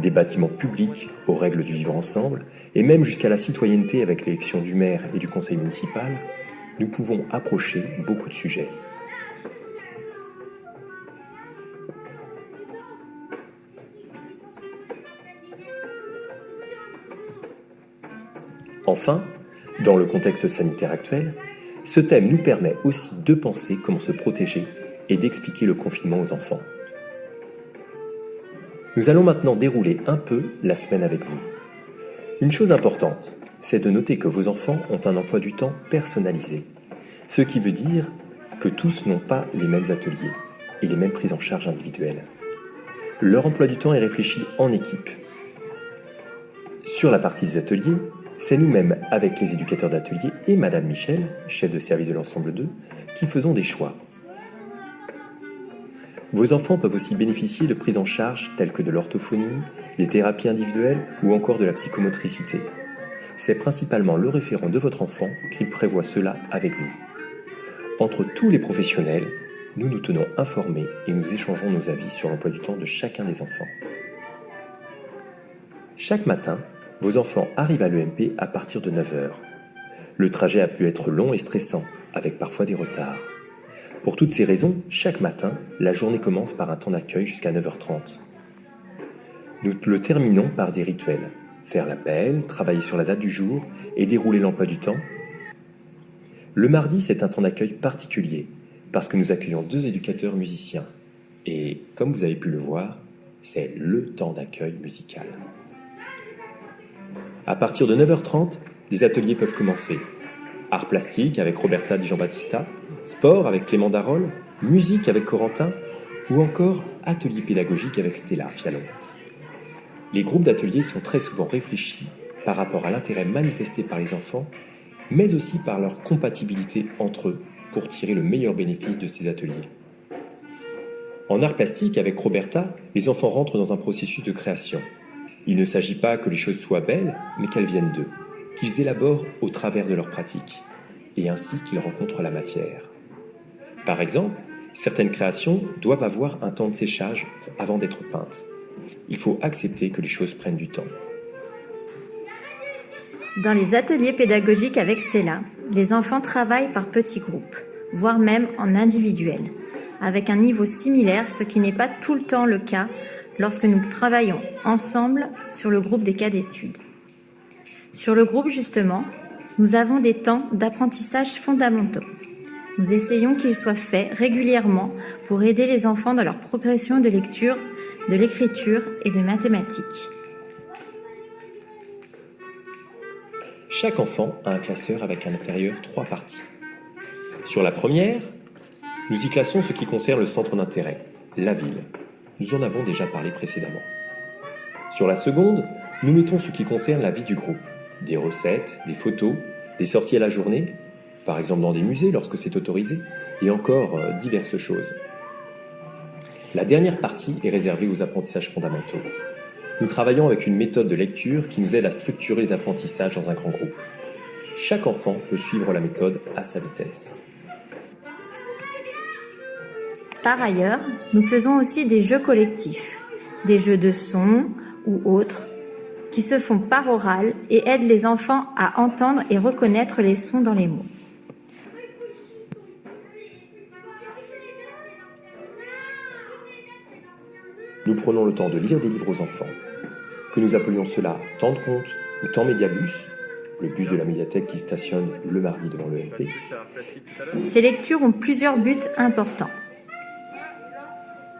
Des bâtiments publics aux règles du vivre ensemble, et même jusqu'à la citoyenneté avec l'élection du maire et du conseil municipal, nous pouvons approcher beaucoup de sujets. Enfin, dans le contexte sanitaire actuel, ce thème nous permet aussi de penser comment se protéger et d'expliquer le confinement aux enfants. Nous allons maintenant dérouler un peu la semaine avec vous. Une chose importante, c'est de noter que vos enfants ont un emploi du temps personnalisé, ce qui veut dire que tous n'ont pas les mêmes ateliers et les mêmes prises en charge individuelles. Leur emploi du temps est réfléchi en équipe. Sur la partie des ateliers, c'est nous-mêmes, avec les éducateurs d'atelier et Madame Michel, chef de service de l'ensemble 2, qui faisons des choix. Vos enfants peuvent aussi bénéficier de prises en charge telles que de l'orthophonie, des thérapies individuelles ou encore de la psychomotricité. C'est principalement le référent de votre enfant qui prévoit cela avec vous. Entre tous les professionnels, nous nous tenons informés et nous échangeons nos avis sur l'emploi du temps de chacun des enfants. Chaque matin, vos enfants arrivent à l'EMP à partir de 9h. Le trajet a pu être long et stressant, avec parfois des retards. Pour toutes ces raisons, chaque matin, la journée commence par un temps d'accueil jusqu'à 9h30. Nous le terminons par des rituels. Faire l'appel, travailler sur la date du jour et dérouler l'emploi du temps. Le mardi, c'est un temps d'accueil particulier, parce que nous accueillons 2 éducateurs musiciens. Et comme vous avez pu le voir, c'est le temps d'accueil musical. À partir de 9h30, des ateliers peuvent commencer. Art plastique avec Roberta Di Giambattista, sport avec Clément Darol, musique avec Corentin, ou encore atelier pédagogique avec Stella Fialon. Les groupes d'ateliers sont très souvent réfléchis par rapport à l'intérêt manifesté par les enfants, mais aussi par leur compatibilité entre eux pour tirer le meilleur bénéfice de ces ateliers. En art plastique avec Roberta, les enfants rentrent dans un processus de création. Il ne s'agit pas que les choses soient belles, mais qu'elles viennent d'eux, qu'ils élaborent au travers de leur pratique, et ainsi qu'ils rencontrent la matière. Par exemple, certaines créations doivent avoir un temps de séchage avant d'être peintes. Il faut accepter que les choses prennent du temps. Dans les ateliers pédagogiques avec Stella, les enfants travaillent par petits groupes, voire même en individuel, avec un niveau similaire, ce qui n'est pas tout le temps le cas lorsque nous travaillons ensemble sur le groupe des Cadets Sud. Sur le groupe, justement, nous avons des temps d'apprentissage fondamentaux. Nous essayons qu'il soit fait régulièrement pour aider les enfants dans leur progression de lecture, de l'écriture et de mathématiques. Chaque enfant a un classeur avec à l'intérieur 3 parties. Sur la première, nous y classons ce qui concerne le centre d'intérêt, la ville. Nous en avons déjà parlé précédemment. Sur la seconde, nous mettons ce qui concerne la vie du groupe, des recettes, des photos, des sorties à la journée, par exemple dans des musées lorsque c'est autorisé, et encore diverses choses. La dernière partie est réservée aux apprentissages fondamentaux. Nous travaillons avec une méthode de lecture qui nous aide à structurer les apprentissages dans un grand groupe. Chaque enfant peut suivre la méthode à sa vitesse. Par ailleurs, nous faisons aussi des jeux collectifs, des jeux de son ou autres, qui se font par oral et aident les enfants à entendre et reconnaître les sons dans les mots. Nous prenons le temps de lire des livres aux enfants, que nous appelions cela temps de compte ou temps médiabus, le bus de la médiathèque qui stationne le mardi devant le MP. Ces lectures ont plusieurs buts importants.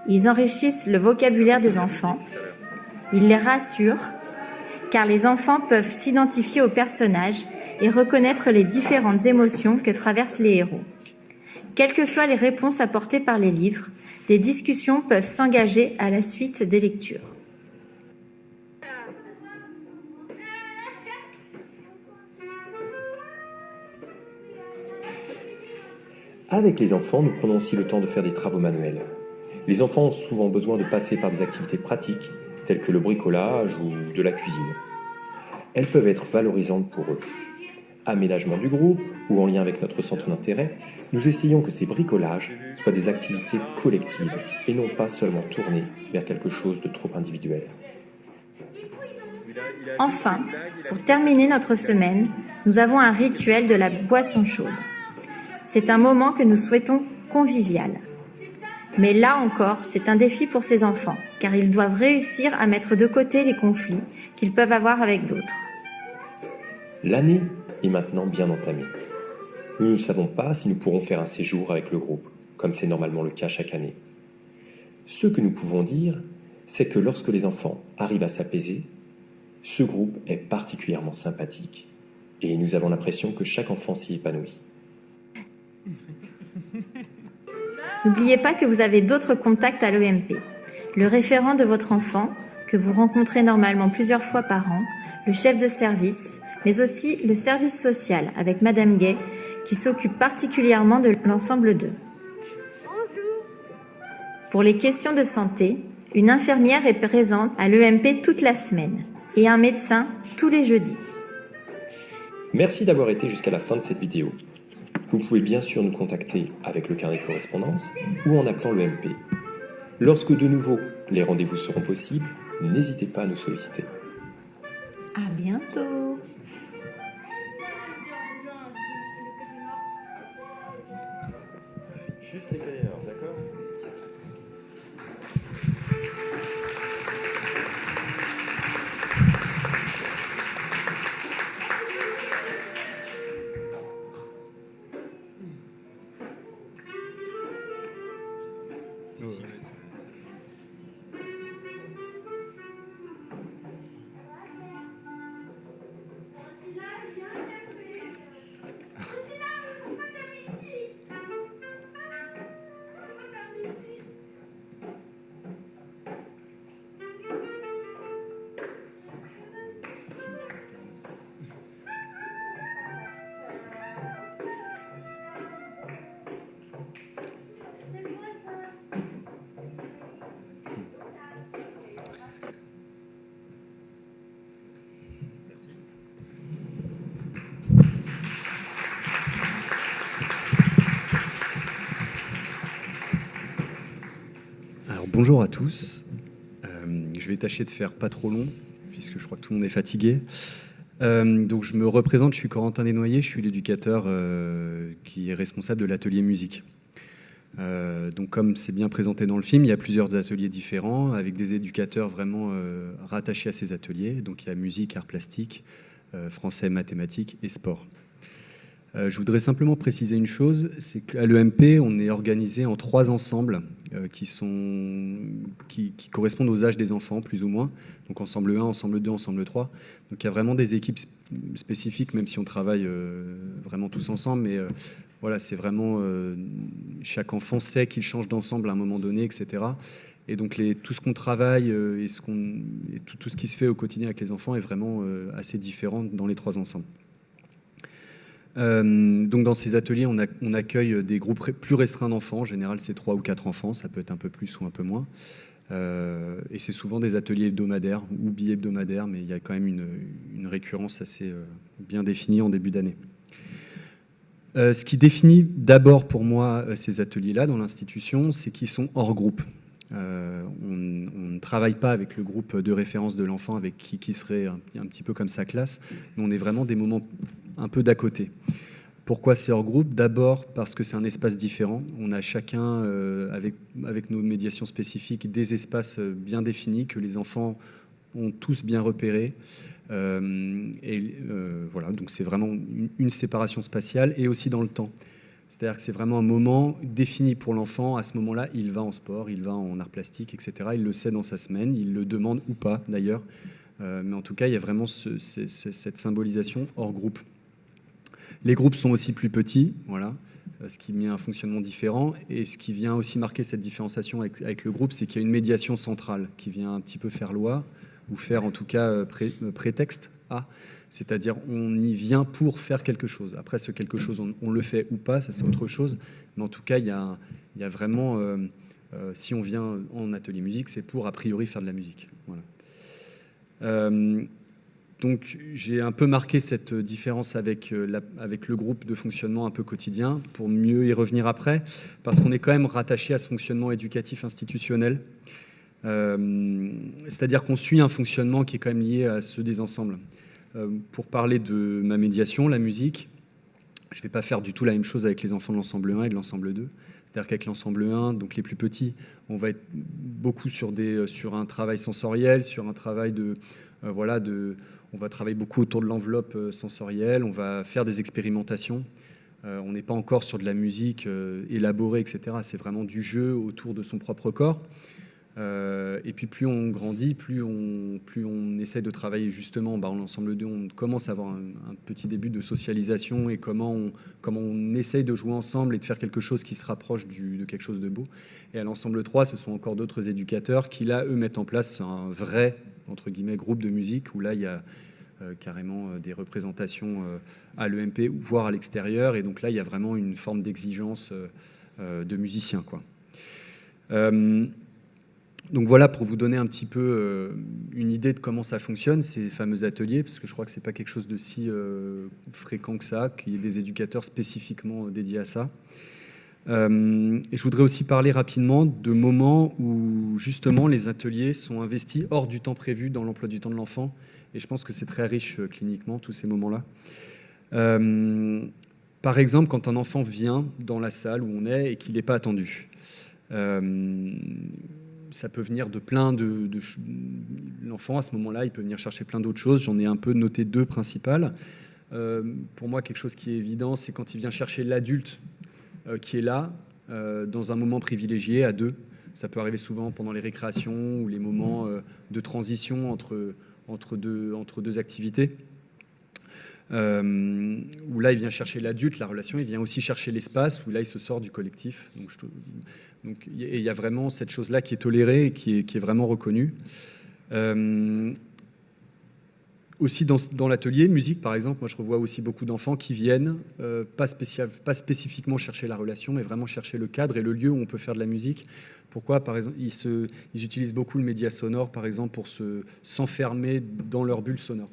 Ils enrichissent le vocabulaire des enfants, ils les rassurent, car les enfants peuvent s'identifier aux personnages et reconnaître les différentes émotions que traversent les héros. Quelles que soient les réponses apportées par les livres, des discussions peuvent s'engager à la suite des lectures. Avec les enfants, nous prenons aussi le temps de faire des travaux manuels. Les enfants ont souvent besoin de passer par des activités pratiques, telles que le bricolage ou de la cuisine. Elles peuvent être valorisantes pour eux. Aménagement du groupe ou en lien avec notre centre d'intérêt, nous essayons que ces bricolages soient des activités collectives et non pas seulement tournées vers quelque chose de trop individuel. Enfin, pour terminer notre semaine, nous avons un rituel de la boisson chaude. C'est un moment que nous souhaitons convivial. Mais là encore, c'est un défi pour ces enfants, car ils doivent réussir à mettre de côté les conflits qu'ils peuvent avoir avec d'autres. L'année est maintenant bien entamée. Nous ne savons pas si nous pourrons faire un séjour avec le groupe, comme c'est normalement le cas chaque année. Ce que nous pouvons dire, c'est que lorsque les enfants arrivent à s'apaiser, ce groupe est particulièrement sympathique et nous avons l'impression que chaque enfant s'y épanouit. N'oubliez pas que vous avez d'autres contacts à l'EMP. Le référent de votre enfant, que vous rencontrez normalement plusieurs fois par an, le chef de service, mais aussi le service social avec Madame Gay, qui s'occupe particulièrement de l'ensemble d'eux. Pour les questions de santé, une infirmière est présente à l'EMP toute la semaine et un médecin tous les jeudis. Merci d'avoir été jusqu'à la fin de cette vidéo. Vous pouvez bien sûr nous contacter avec le carnet de correspondance ou en appelant l'EMP. Lorsque de nouveau les rendez-vous seront possibles, n'hésitez pas à nous solliciter. À bientôt. Juste l'écrire, d'accord ? Bonjour à tous. Je vais tâcher de faire pas trop long, puisque je crois que tout le monde est fatigué. Donc je me représente, je suis Corentin Desnoyers, je suis l'éducateur qui est responsable de l'atelier musique. Donc comme c'est bien présenté dans le film, il y a plusieurs ateliers différents, avec des éducateurs vraiment rattachés à ces ateliers. Donc il y a musique, arts plastiques, français, mathématiques et sport. Je voudrais simplement préciser une chose, c'est qu'à l'EMP, on est organisé en 3 ensembles qui correspondent aux âges des enfants, plus ou moins. Donc ensemble 1, ensemble 2, ensemble 3. Donc il y a vraiment des équipes spécifiques, même si on travaille vraiment tous ensemble. Mais voilà, c'est vraiment... chaque enfant sait qu'il change d'ensemble à un moment donné, etc. Et donc tout ce qu'on travaille et tout ce qui se fait au quotidien avec les enfants est vraiment assez différent dans les 3 ensembles. Donc dans ces ateliers, on accueille des groupes plus restreints d'enfants. En général, c'est 3 ou 4 enfants. Ça peut être un peu plus ou un peu moins. Et c'est souvent des ateliers hebdomadaires ou bi-hebdomadaires, mais il y a quand même une récurrence assez bien définie en début d'année. Ce qui définit d'abord pour moi ces ateliers-là dans l'institution, c'est qu'ils sont hors groupe. On ne travaille pas avec le groupe de référence de l'enfant avec qui serait un petit peu comme sa classe, mais on est vraiment des moments un peu d'à côté. Pourquoi c'est hors groupe? D'abord parce que c'est un espace différent. On a chacun, avec nos médiations spécifiques, des espaces bien définis que les enfants ont tous bien repérés. Voilà, donc c'est vraiment une séparation spatiale et aussi dans le temps. C'est-à-dire que c'est vraiment un moment défini pour l'enfant. À ce moment-là, il va en sport, il va en arts plastiques, etc. Il le sait dans sa semaine, il le demande ou pas d'ailleurs. Mais en tout cas, il y a vraiment cette symbolisation hors groupe. Les groupes sont aussi plus petits, voilà, ce qui met un fonctionnement différent. Et ce qui vient aussi marquer cette différenciation avec le groupe, c'est qu'il y a une médiation centrale qui vient un petit peu faire loi, ou faire en tout cas prétexte à. C'est-à-dire on y vient pour faire quelque chose. Après, ce quelque chose, on le fait ou pas, ça c'est autre chose. Mais en tout cas, il y a vraiment... si on vient en atelier musique, c'est pour a priori faire de la musique. Voilà. Donc j'ai un peu marqué cette différence avec le groupe de fonctionnement un peu quotidien, pour mieux y revenir après, parce qu'on est quand même rattaché à ce fonctionnement éducatif institutionnel. C'est-à-dire qu'on suit un fonctionnement qui est quand même lié à ceux des ensembles. Pour parler de ma médiation, la musique, je ne vais pas faire du tout la même chose avec les enfants de l'ensemble 1 et de l'ensemble 2. C'est-à-dire qu'avec l'ensemble 1, donc les plus petits, on va être beaucoup sur un travail sensoriel, sur un travail on va travailler beaucoup autour de l'enveloppe sensorielle, on va faire des expérimentations. On n'est pas encore sur de la musique élaborée, etc. C'est vraiment du jeu autour de son propre corps. Et puis plus on grandit, plus on essaie de travailler justement en l'ensemble 2, on commence à avoir un petit début de socialisation et comment on essaye de jouer ensemble et de faire quelque chose qui se rapproche de quelque chose de beau. Et à l'ensemble 3, ce sont encore d'autres éducateurs qui là, eux, mettent en place un vrai, entre guillemets, groupe de musique où là, il y a carrément des représentations à l'EMP, voire à l'extérieur. Et donc là, il y a vraiment une forme d'exigence de musiciens, quoi. Donc voilà, pour vous donner un petit peu une idée de comment ça fonctionne, ces fameux ateliers, parce que je crois que ce n'est pas quelque chose de si fréquent que ça, qu'il y ait des éducateurs spécifiquement dédiés à ça. Et je voudrais aussi parler rapidement de moments où justement les ateliers sont investis hors du temps prévu dans l'emploi du temps de l'enfant. Et je pense que c'est très riche cliniquement, tous ces moments-là. Par exemple, quand un enfant vient dans la salle où on est et qu'il n'est pas attendu. Ça peut venir de plein l'enfant, à ce moment-là, il peut venir chercher plein d'autres choses. J'en ai un peu noté 2 principales. Pour moi, quelque chose qui est évident, c'est quand il vient chercher l'adulte qui est là, dans un moment privilégié, à 2. Ça peut arriver souvent pendant les récréations ou les moments de transition entre deux activités. Où là, il vient chercher l'adulte, la relation, il vient aussi chercher l'espace, où là, il se sort du collectif. Donc, il y a vraiment cette chose-là qui est tolérée et qui est vraiment reconnue. Aussi, dans l'atelier musique, par exemple, moi, je revois aussi beaucoup d'enfants qui viennent, pas spécifiquement chercher la relation, mais vraiment chercher le cadre et le lieu où on peut faire de la musique. Pourquoi? Par exemple, ils utilisent beaucoup le média sonore, par exemple, pour s'enfermer dans leur bulle sonore.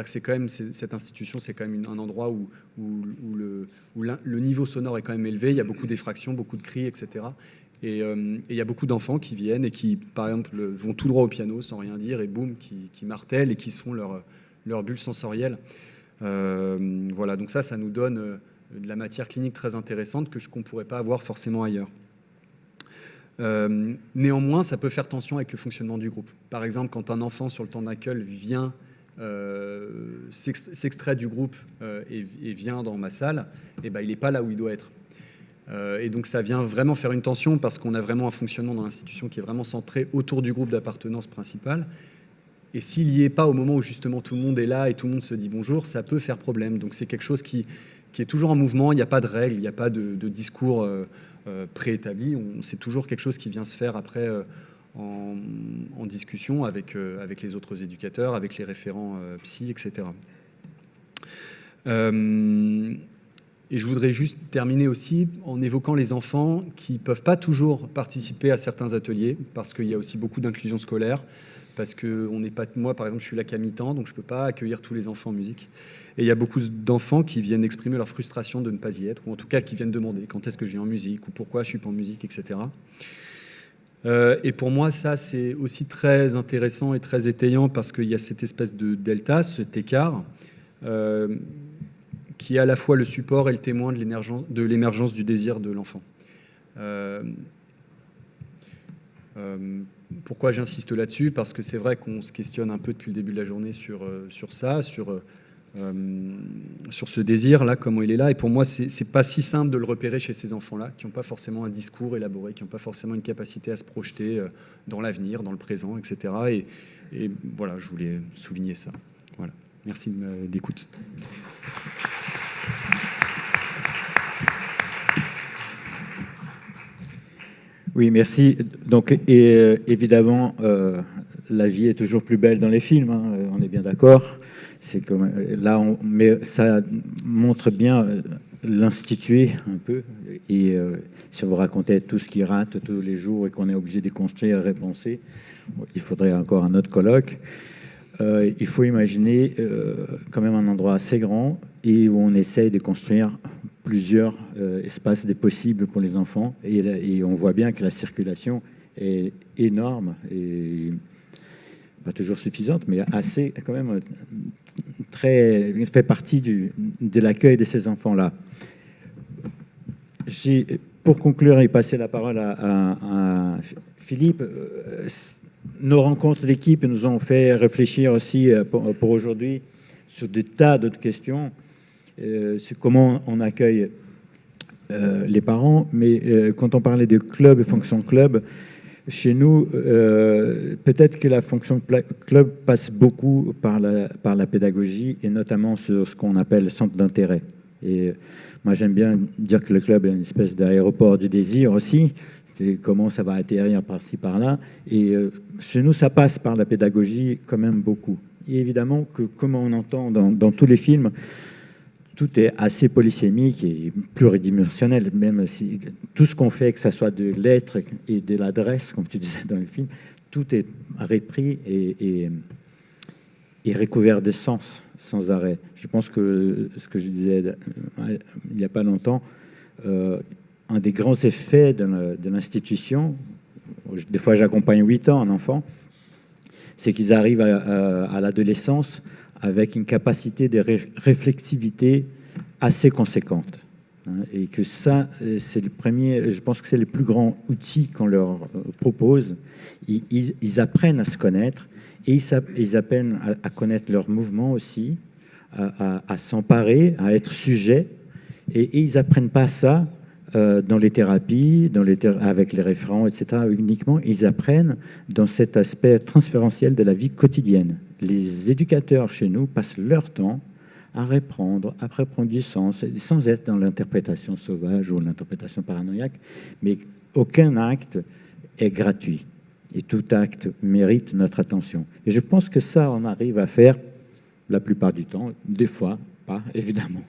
C'est quand même, cette institution, c'est quand même un endroit où le niveau sonore est quand même élevé. Il y a beaucoup d'effractions, beaucoup de cris, etc. Et il y a beaucoup d'enfants qui viennent et qui, par exemple, vont tout droit au piano sans rien dire et boum, qui martèlent et qui se font leur bulle sensorielle. Voilà, donc ça nous donne de la matière clinique très intéressante qu'on ne pourrait pas avoir forcément ailleurs. Néanmoins, ça peut faire tension avec le fonctionnement du groupe. Par exemple, quand un enfant sur le temps d'accueil vient s'extrait du groupe et vient dans ma salle, et ben, il n'est pas là où il doit être. Et donc ça vient vraiment faire une tension parce qu'on a vraiment un fonctionnement dans l'institution qui est vraiment centré autour du groupe d'appartenance principal. Et s'il n'y est pas au moment où justement tout le monde est là et tout le monde se dit bonjour, ça peut faire problème. Donc c'est quelque chose qui est toujours en mouvement, il n'y a pas de règles, il n'y a pas de discours préétabli. C'est toujours quelque chose qui vient se faire après en discussion avec les autres éducateurs, avec les référents psy, etc. Et je voudrais juste terminer aussi en évoquant les enfants qui ne peuvent pas toujours participer à certains ateliers, parce qu'il y a aussi beaucoup d'inclusion scolaire, parce que on n'est pas, moi par exemple je suis là qu'à mi-temps, donc je ne peux pas accueillir tous les enfants en musique. Et il y a beaucoup d'enfants qui viennent exprimer leur frustration de ne pas y être, ou en tout cas qui viennent demander quand est-ce que je viens en musique, ou pourquoi je ne suis pas en musique, etc. Et pour moi, ça, c'est aussi très intéressant et très étayant, parce qu'il y a cette espèce de delta, cet écart, qui est à la fois le support et le témoin de l'émergence du désir de l'enfant. Pourquoi j'insiste là-dessus? Parce que c'est vrai qu'on se questionne un peu depuis le début de la journée sur ça, sur ce désir-là, comment il est là. Et pour moi, c'est pas si simple de le repérer chez ces enfants-là, qui n'ont pas forcément un discours élaboré, qui n'ont pas forcément une capacité à se projeter dans l'avenir, dans le présent, etc. Et voilà, je voulais souligner ça. Voilà. Merci de l'écoute. Oui, merci. Donc, évidemment, la vie est toujours plus belle dans les films, hein, on est bien d'accord. C'est comme là, mais ça montre bien l'instituer un peu. Et si on vous racontait tout ce qui rate tous les jours et qu'on est obligé de construire et repenser, il faudrait encore un autre colloque. Il faut imaginer quand même un endroit assez grand et où on essaye de construire plusieurs espaces des possibles pour les enfants. Et on voit bien que la circulation est énorme et pas toujours suffisante, mais assez quand même très, fait partie de l'accueil de ces enfants-là. Pour conclure et passer la parole à Philippe, nos rencontres d'équipe nous ont fait réfléchir aussi pour aujourd'hui sur des tas d'autres questions. C'est comment on accueille les parents, mais quand on parlait de club et fonction club, chez nous, peut-être que la fonction club passe beaucoup par la pédagogie et notamment sur ce qu'on appelle le centre d'intérêt. Et moi, j'aime bien dire que le club est une espèce d'aéroport du désir aussi. C'est comment ça va atterrir par-ci, par-là. Et chez nous, ça passe par la pédagogie quand même beaucoup. Et évidemment que, comme on entend dans tous les films, tout est assez polysémique et pluridimensionnel, même si tout ce qu'on fait, que ce soit de l'être et de l'adresse, comme tu disais dans le film, tout est repris et recouvert de sens sans arrêt. Je pense que ce que je disais il n'y a pas longtemps, un des grands effets de l'institution, des fois j'accompagne 8 ans un enfant, c'est qu'ils arrivent à l'adolescence avec une capacité de réflexivité assez conséquente. Et que ça, c'est le premier, je pense que c'est le plus grand outil qu'on leur propose. Ils apprennent à se connaître et ils apprennent à connaître leurs mouvements aussi, à s'emparer, à être sujet. Et ils n'apprennent pas ça dans les thérapies, avec les référents, etc. uniquement. Ils apprennent dans cet aspect transférentiel de la vie quotidienne. Les éducateurs chez nous passent leur temps à reprendre, à reprendre du sens, sans être dans l'interprétation sauvage ou l'interprétation paranoïaque, mais aucun acte est gratuit. Et tout acte mérite notre attention. Et je pense que ça, on arrive à faire la plupart du temps, des fois, pas, évidemment.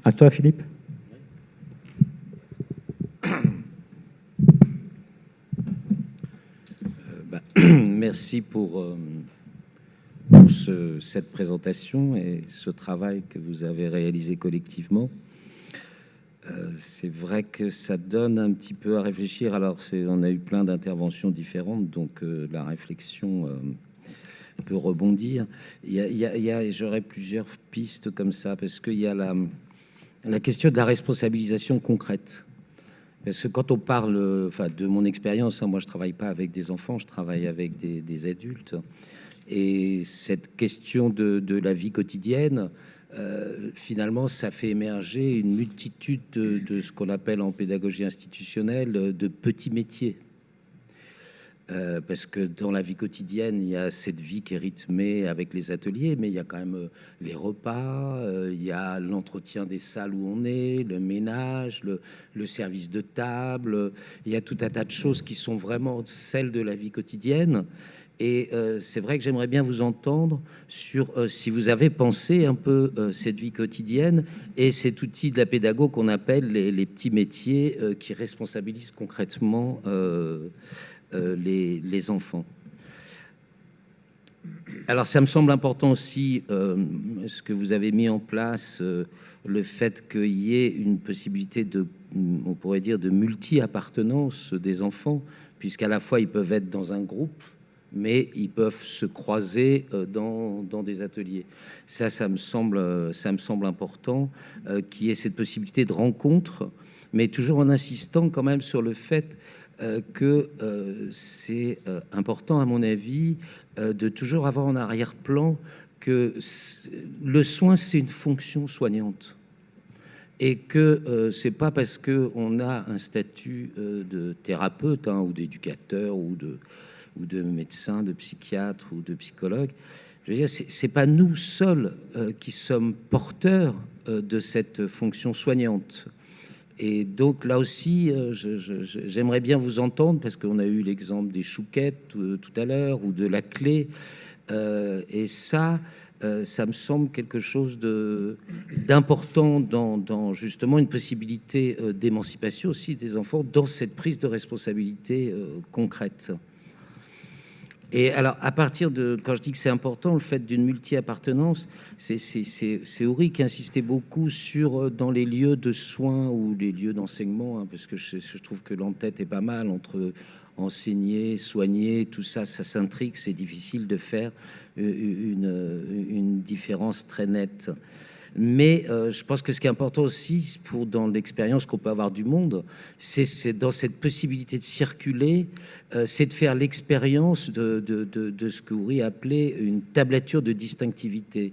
À toi, Philippe. Merci pour cette présentation et ce travail que vous avez réalisé collectivement. C'est vrai que ça donne un petit peu à réfléchir. Alors, on a eu plein d'interventions différentes, donc la réflexion peut rebondir. J'aurais plusieurs pistes comme ça, parce qu'il y a la question de la responsabilisation concrète. Parce que quand on parle, enfin, de mon expérience, hein, moi je travaille pas avec des enfants, je travaille avec des adultes. Et cette question de la vie quotidienne, finalement, ça fait émerger une multitude de ce qu'on appelle en pédagogie institutionnelle de petits métiers. Parce que dans la vie quotidienne, il y a cette vie qui est rythmée avec les ateliers, mais il y a quand même les repas, il y a l'entretien des salles où on est, le ménage, le service de table, il y a tout un tas de choses qui sont vraiment celles de la vie quotidienne. Et c'est vrai que j'aimerais bien vous entendre sur si vous avez pensé un peu cette vie quotidienne et cet outil de la pédago qu'on appelle les petits métiers qui responsabilisent concrètement les enfants. Alors ça me semble important aussi ce que vous avez mis en place, le fait qu'il y ait une possibilité on pourrait dire, de multi-appartenance des enfants, puisqu'à la fois ils peuvent être dans un groupe, mais ils peuvent se croiser dans des ateliers. Ça me semble important qu'il y ait cette possibilité de rencontre, mais toujours en insistant quand même sur le fait que c'est important, à mon avis, de toujours avoir en arrière-plan que le soin, c'est une fonction soignante. Et que c'est pas parce qu'on a un statut de thérapeute ou d'éducateur ou de médecin, de psychiatre ou de psychologue. Je veux dire, c'est pas nous seuls qui sommes porteurs de cette fonction soignante. Et donc là aussi, j'aimerais bien vous entendre, parce qu'on a eu l'exemple des chouquettes tout à l'heure, ou de la clé, et ça me semble quelque chose d'important dans justement une possibilité d'émancipation aussi des enfants dans cette prise de responsabilité concrète. Et alors, à partir de, quand je dis que c'est important, le fait d'une multi-appartenance, c'est Oury qui insistait beaucoup sur, dans les lieux de soins ou les lieux d'enseignement, parce que je trouve que l'entête est pas mal entre enseigner, soigner, tout ça, ça s'intrigue, c'est difficile de faire une différence très nette. Mais je pense que ce qui est important aussi, dans l'expérience qu'on peut avoir du monde, c'est dans cette possibilité de circuler, c'est de faire l'expérience de ce que Oury appelait une tablature de distinctivité.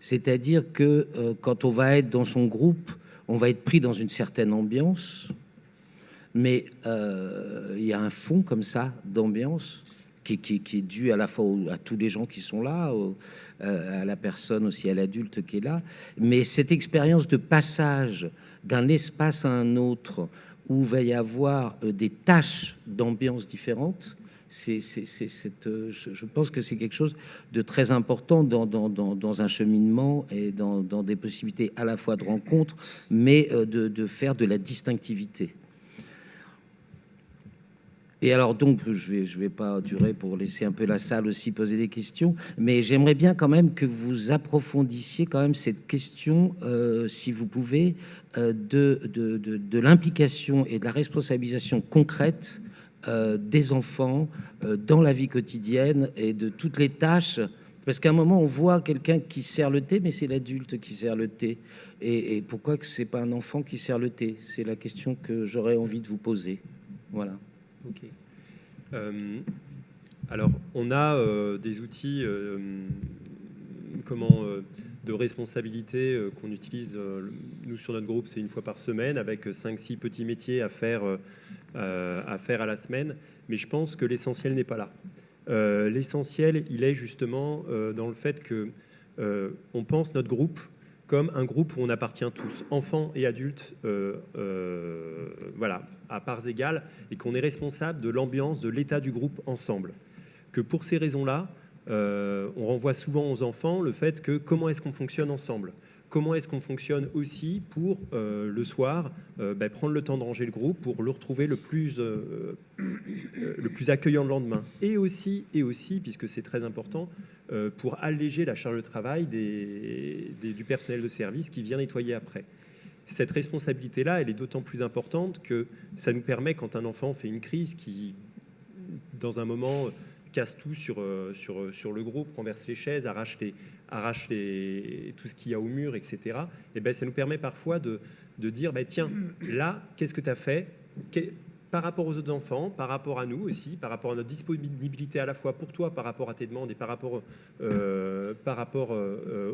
C'est-à-dire que quand on va être dans son groupe, on va être pris dans une certaine ambiance, mais il y a un fond comme ça d'ambiance qui est dû à la fois à tous les gens qui sont là, à la personne aussi, à l'adulte qui est là. Mais cette expérience de passage d'un espace à un autre, où il va y avoir des tâches d'ambiance différentes, je pense que c'est quelque chose de très important dans un cheminement et dans des possibilités à la fois de rencontre, mais de faire de la distinctivité. Et alors donc, je vais pas durer pour laisser un peu la salle aussi poser des questions, mais j'aimerais bien quand même que vous approfondissiez quand même cette question, si vous pouvez, de l'implication et de la responsabilisation concrète des enfants dans la vie quotidienne et de toutes les tâches. Parce qu'à un moment, on voit quelqu'un qui sert le thé, mais c'est l'adulte qui sert le thé. Et pourquoi que c'est pas un enfant qui sert le thé? C'est la question que j'aurais envie de vous poser. Voilà. Ok. Alors, on a des outils de responsabilité qu'on utilise. Nous, sur notre groupe, c'est une fois par semaine, avec 5-6 petits métiers à faire à la semaine. Mais je pense que l'essentiel n'est pas là. L'essentiel, il est justement dans le fait que on pense notre groupe comme un groupe où on appartient tous, enfants et adultes, voilà, à parts égales, et qu'on est responsable de l'ambiance, de l'état du groupe ensemble. Que pour ces raisons-là, on renvoie souvent aux enfants le fait que comment est-ce qu'on fonctionne ensemble ? Comment est-ce qu'on fonctionne aussi pour, le soir, prendre le temps de ranger le groupe pour le retrouver le plus accueillant le lendemain. Et aussi, puisque c'est très important, pour alléger la charge de travail du personnel de service qui vient nettoyer après. Cette responsabilité-là, elle est d'autant plus importante que ça nous permet, quand un enfant fait une crise qui, dans un moment, casse tout sur le groupe, renverse les chaises, arrache tout ce qu'il y a au mur, etc. Et ben, ça nous permet parfois de dire, tiens, là, qu'est-ce que tu as fait ? par rapport aux autres enfants, par rapport à nous aussi, par rapport à notre disponibilité à la fois pour toi, par rapport à tes demandes et par rapport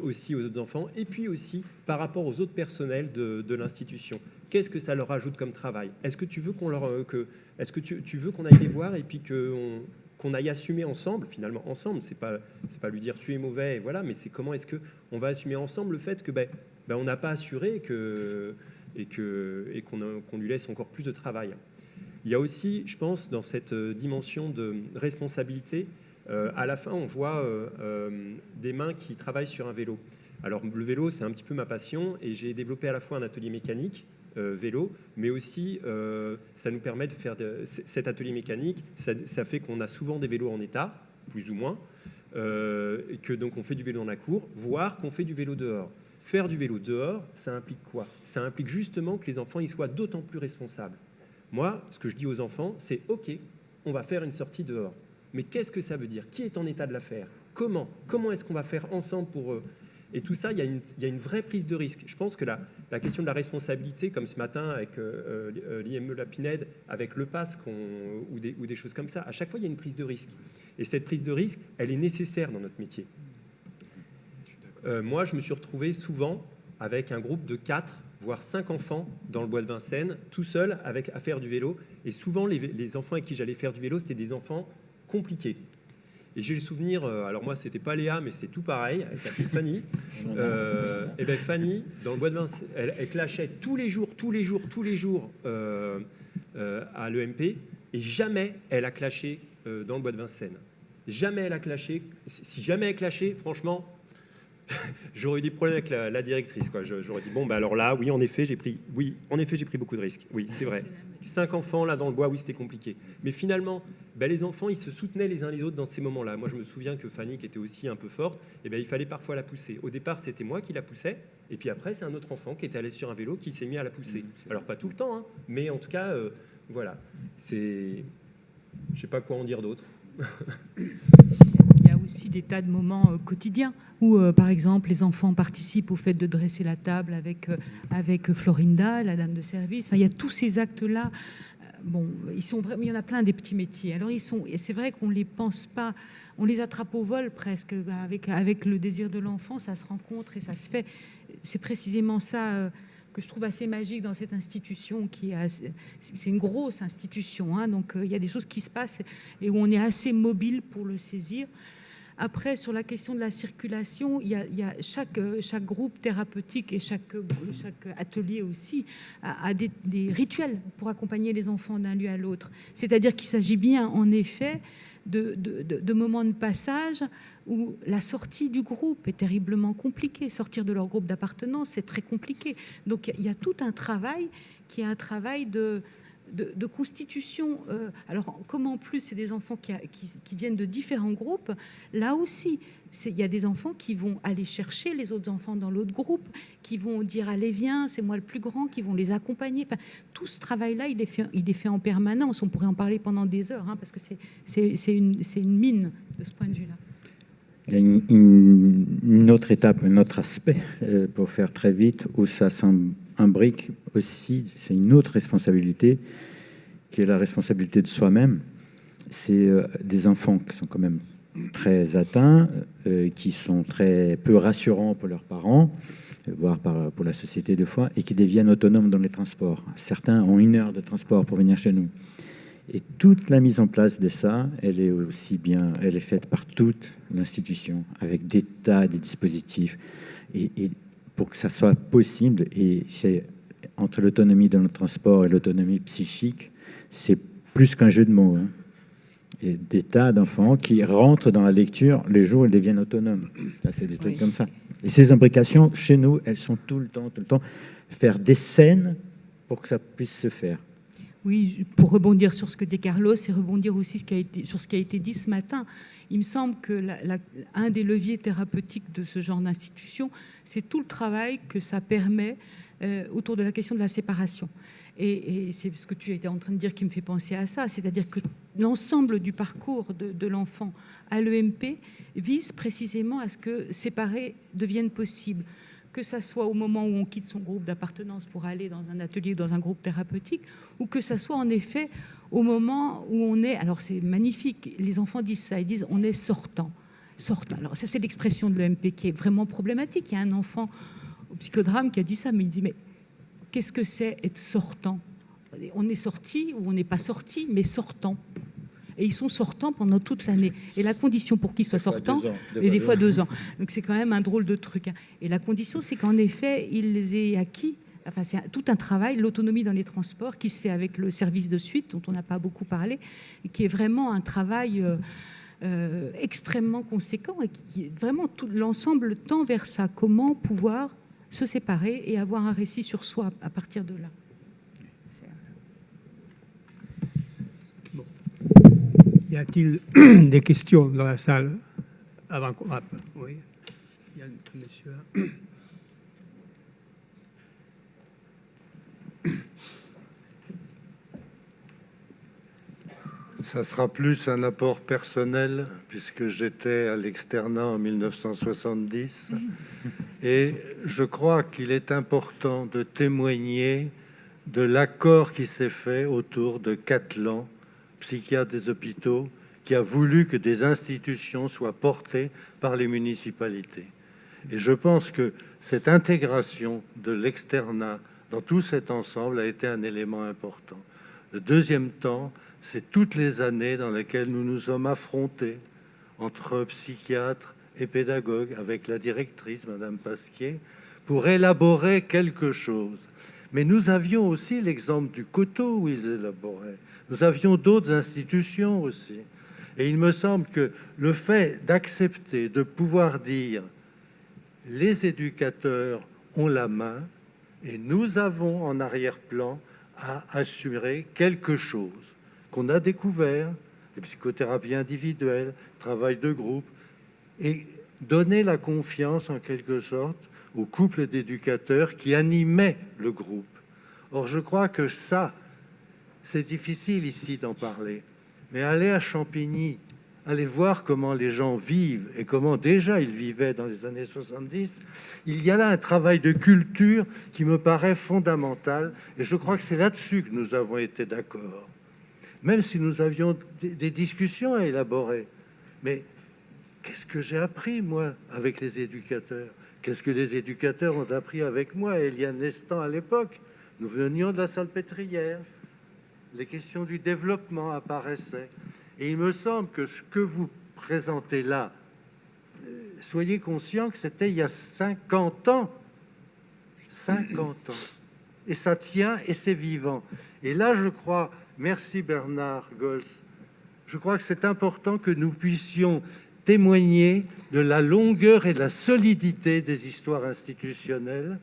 aussi aux autres enfants, et puis aussi par rapport aux autres personnels de l'institution. Qu'est-ce que ça leur ajoute comme travail? Est-ce que tu veux qu'on aille les voir et puis qu'on aille assumer ensemble, finalement ensemble, c'est pas lui dire tu es mauvais, voilà, mais c'est comment est-ce qu'on va assumer ensemble le fait que on n'a pas assuré et qu'on lui laisse encore plus de travail. Il y a aussi, je pense, dans cette dimension de responsabilité, à la fin, on voit des mains qui travaillent sur un vélo. Alors, le vélo, c'est un petit peu ma passion, et j'ai développé à la fois un atelier mécanique, vélo, mais aussi, ça nous permet de faire cet atelier mécanique, ça fait qu'on a souvent des vélos en état, plus ou moins, et que donc on fait du vélo dans la cour, voire qu'on fait du vélo dehors. Faire du vélo dehors, ça implique quoi? Ça implique justement que les enfants ils soient d'autant plus responsables. Moi, ce que je dis aux enfants, c'est « Ok, on va faire une sortie dehors. Mais qu'est-ce que ça veut dire? Qui est en état de la faire? Comment est-ce qu'on va faire ensemble pour eux ?» Et tout ça, il y a une vraie prise de risque. Je pense que la question de la responsabilité, comme ce matin avec l'IME La Pinède, avec le PASC ou des choses comme ça, à chaque fois, il y a une prise de risque. Et cette prise de risque, elle est nécessaire dans notre métier. Moi, je me suis retrouvé souvent avec un groupe de 4, voire 5 enfants dans le bois de Vincennes, tout seul à faire du vélo. Et souvent, les enfants avec qui j'allais faire du vélo, c'était des enfants compliqués. Et j'ai le souvenir, alors moi, c'était pas Léa, mais c'est tout pareil, elle s'appelait Fanny. Et bien Fanny, dans le bois de Vincennes, elle clashait tous les jours à l'EMP, et jamais elle a clashé dans le bois de Vincennes. Jamais elle a clashé. Si jamais elle clashait, franchement... j'aurais eu des problèmes avec la directrice, quoi. J'aurais dit bon, alors là, oui, en effet, j'ai pris beaucoup de risques. Oui, c'est vrai. 5 enfants là dans le bois, oui, c'était compliqué. Mais finalement, les enfants, ils se soutenaient les uns les autres dans ces moments-là. Moi, je me souviens que Fanny, qui était aussi un peu forte, il fallait parfois la pousser. Au départ, c'était moi qui la poussais, et puis après, c'est un autre enfant qui était allé sur un vélo qui s'est mis à la pousser. Alors pas tout le temps, hein, mais en tout cas, voilà. Je sais pas quoi en dire d'autre. Il y a aussi des tas de moments quotidiens où, par exemple, les enfants participent au fait de dresser la table avec Florinda, la dame de service. Enfin, il y a tous ces actes-là. Bon, il y en a plein des petits métiers. Alors, et c'est vrai qu'on ne les pense pas, on les attrape au vol presque. Avec le désir de l'enfant, ça se rencontre et ça se fait. C'est précisément ça que je trouve assez magique dans cette institution c'est une grosse institution, hein, donc il y a des choses qui se passent et où on est assez mobile pour le saisir. Après, sur la question de la circulation, il y a chaque groupe thérapeutique et chaque atelier aussi a des rituels pour accompagner les enfants d'un lieu à l'autre. C'est-à-dire qu'il s'agit bien, en effet, de moments de passage où la sortie du groupe est terriblement compliquée. Sortir de leur groupe d'appartenance, c'est très compliqué. Donc il y a tout un travail qui est un travail de constitution. Alors, comme en plus, c'est des enfants qui viennent de différents groupes, là aussi, il y a des enfants qui vont aller chercher les autres enfants dans l'autre groupe, qui vont dire « Allez, viens, c'est moi le plus grand », qui vont les accompagner. Enfin, tout ce travail-là, il est fait en permanence. On pourrait en parler pendant des heures, hein, parce que c'est une mine de ce point de vue-là. Il y a une autre étape, un autre aspect, pour faire très vite, où ça s'imbrique aussi, c'est une autre responsabilité, qui est la responsabilité de soi-même. C'est des enfants qui sont quand même très atteints, qui sont très peu rassurants pour leurs parents, voire pour la société des fois, et qui deviennent autonomes dans les transports. Certains ont 1 heure de transport pour venir chez nous. Et toute la mise en place de ça, elle est faite par toute l'institution, avec des tas de dispositifs, et pour que ça soit possible, et c'est entre l'autonomie dans le transport et l'autonomie psychique, c'est plus qu'un jeu de mots, hein. Et des tas d'enfants qui rentrent dans la lecture les jours où ils deviennent autonomes. Là, c'est des trucs comme ça. Et ces imbrications, chez nous, elles sont tout le temps, faire des scènes pour que ça puisse se faire. Oui, pour rebondir sur ce que dit Carlos et rebondir aussi sur ce qui a été dit ce matin, il me semble que un des leviers thérapeutiques de ce genre d'institution, c'est tout le travail que ça permet autour de la question de la séparation. Et c'est ce que tu étais en train de dire qui me fait penser à ça, c'est-à-dire que l'ensemble du parcours de l'enfant à l'EMP vise précisément à ce que séparer devienne possible. que ça soit au moment où on quitte son groupe d'appartenance pour aller dans un atelier, dans un groupe thérapeutique, ou que ça soit en effet au moment où on est... Alors c'est magnifique, les enfants disent ça, ils disent on est sortant. Alors ça c'est l'expression de l'EMP qui est vraiment problématique. Il y a un enfant au psychodrame qui a dit ça, mais il dit mais qu'est-ce que c'est être sortant? On est sorti ou on n'est pas sorti, mais sortant. Et ils sont sortants pendant toute l'année. Et la condition pour qu'ils soient sortants, et des fois 2 ans. Donc c'est quand même un drôle de truc. Et la condition, c'est qu'en effet, ils aient acquis, enfin c'est tout un travail, l'autonomie dans les transports qui se fait avec le service de suite, dont on n'a pas beaucoup parlé, et qui est vraiment un travail extrêmement conséquent, et qui vraiment tout l'ensemble tend vers ça. Comment pouvoir se séparer et avoir un récit sur soi à partir de là. Y a-t-il des questions dans la salle avant qu'on... Ah, oui, il y a un monsieur là. Ça sera plus un apport personnel, puisque j'étais à l'externat en 1970. Et je crois qu'il est important de témoigner de l'accord qui s'est fait autour de Cattelan, psychiatre des hôpitaux, qui a voulu que des institutions soient portées par les municipalités. Et je pense que cette intégration de l'externat dans tout cet ensemble a été un élément important. Le deuxième temps, c'est toutes les années dans lesquelles nous nous sommes affrontés entre psychiatres et pédagogues avec la directrice, Madame Pasquier, pour élaborer quelque chose. Mais nous avions aussi l'exemple du Coteau où ils élaboraient. Nous avions d'autres institutions aussi. Et il me semble que le fait d'accepter, de pouvoir dire les éducateurs ont la main et nous avons en arrière-plan à assurer quelque chose qu'on a découvert, les psychothérapies individuelles, travail de groupe, et donner la confiance en quelque sorte au couple d'éducateurs qui animait le groupe. Or, je crois que ça, c'est difficile ici d'en parler, mais aller à Champigny, aller voir comment les gens vivent et comment déjà ils vivaient dans les années 70, il y a là un travail de culture qui me paraît fondamental, et je crois que c'est là-dessus que nous avons été d'accord. Même si nous avions des discussions à élaborer. Mais qu'est-ce que j'ai appris, moi, avec les éducateurs? Qu'est-ce que les éducateurs ont appris avec moi? Eliane Lestan, à l'époque, nous venions de la Salpêtrière. Les questions du développement apparaissaient. Et il me semble que ce que vous présentez là, soyez conscients que c'était il y a 50 ans. 50 ans. Et ça tient et c'est vivant. Et là, je crois... Merci Bernard Gols. Je crois que c'est important que nous puissions témoigner de la longueur et de la solidité des histoires institutionnelles.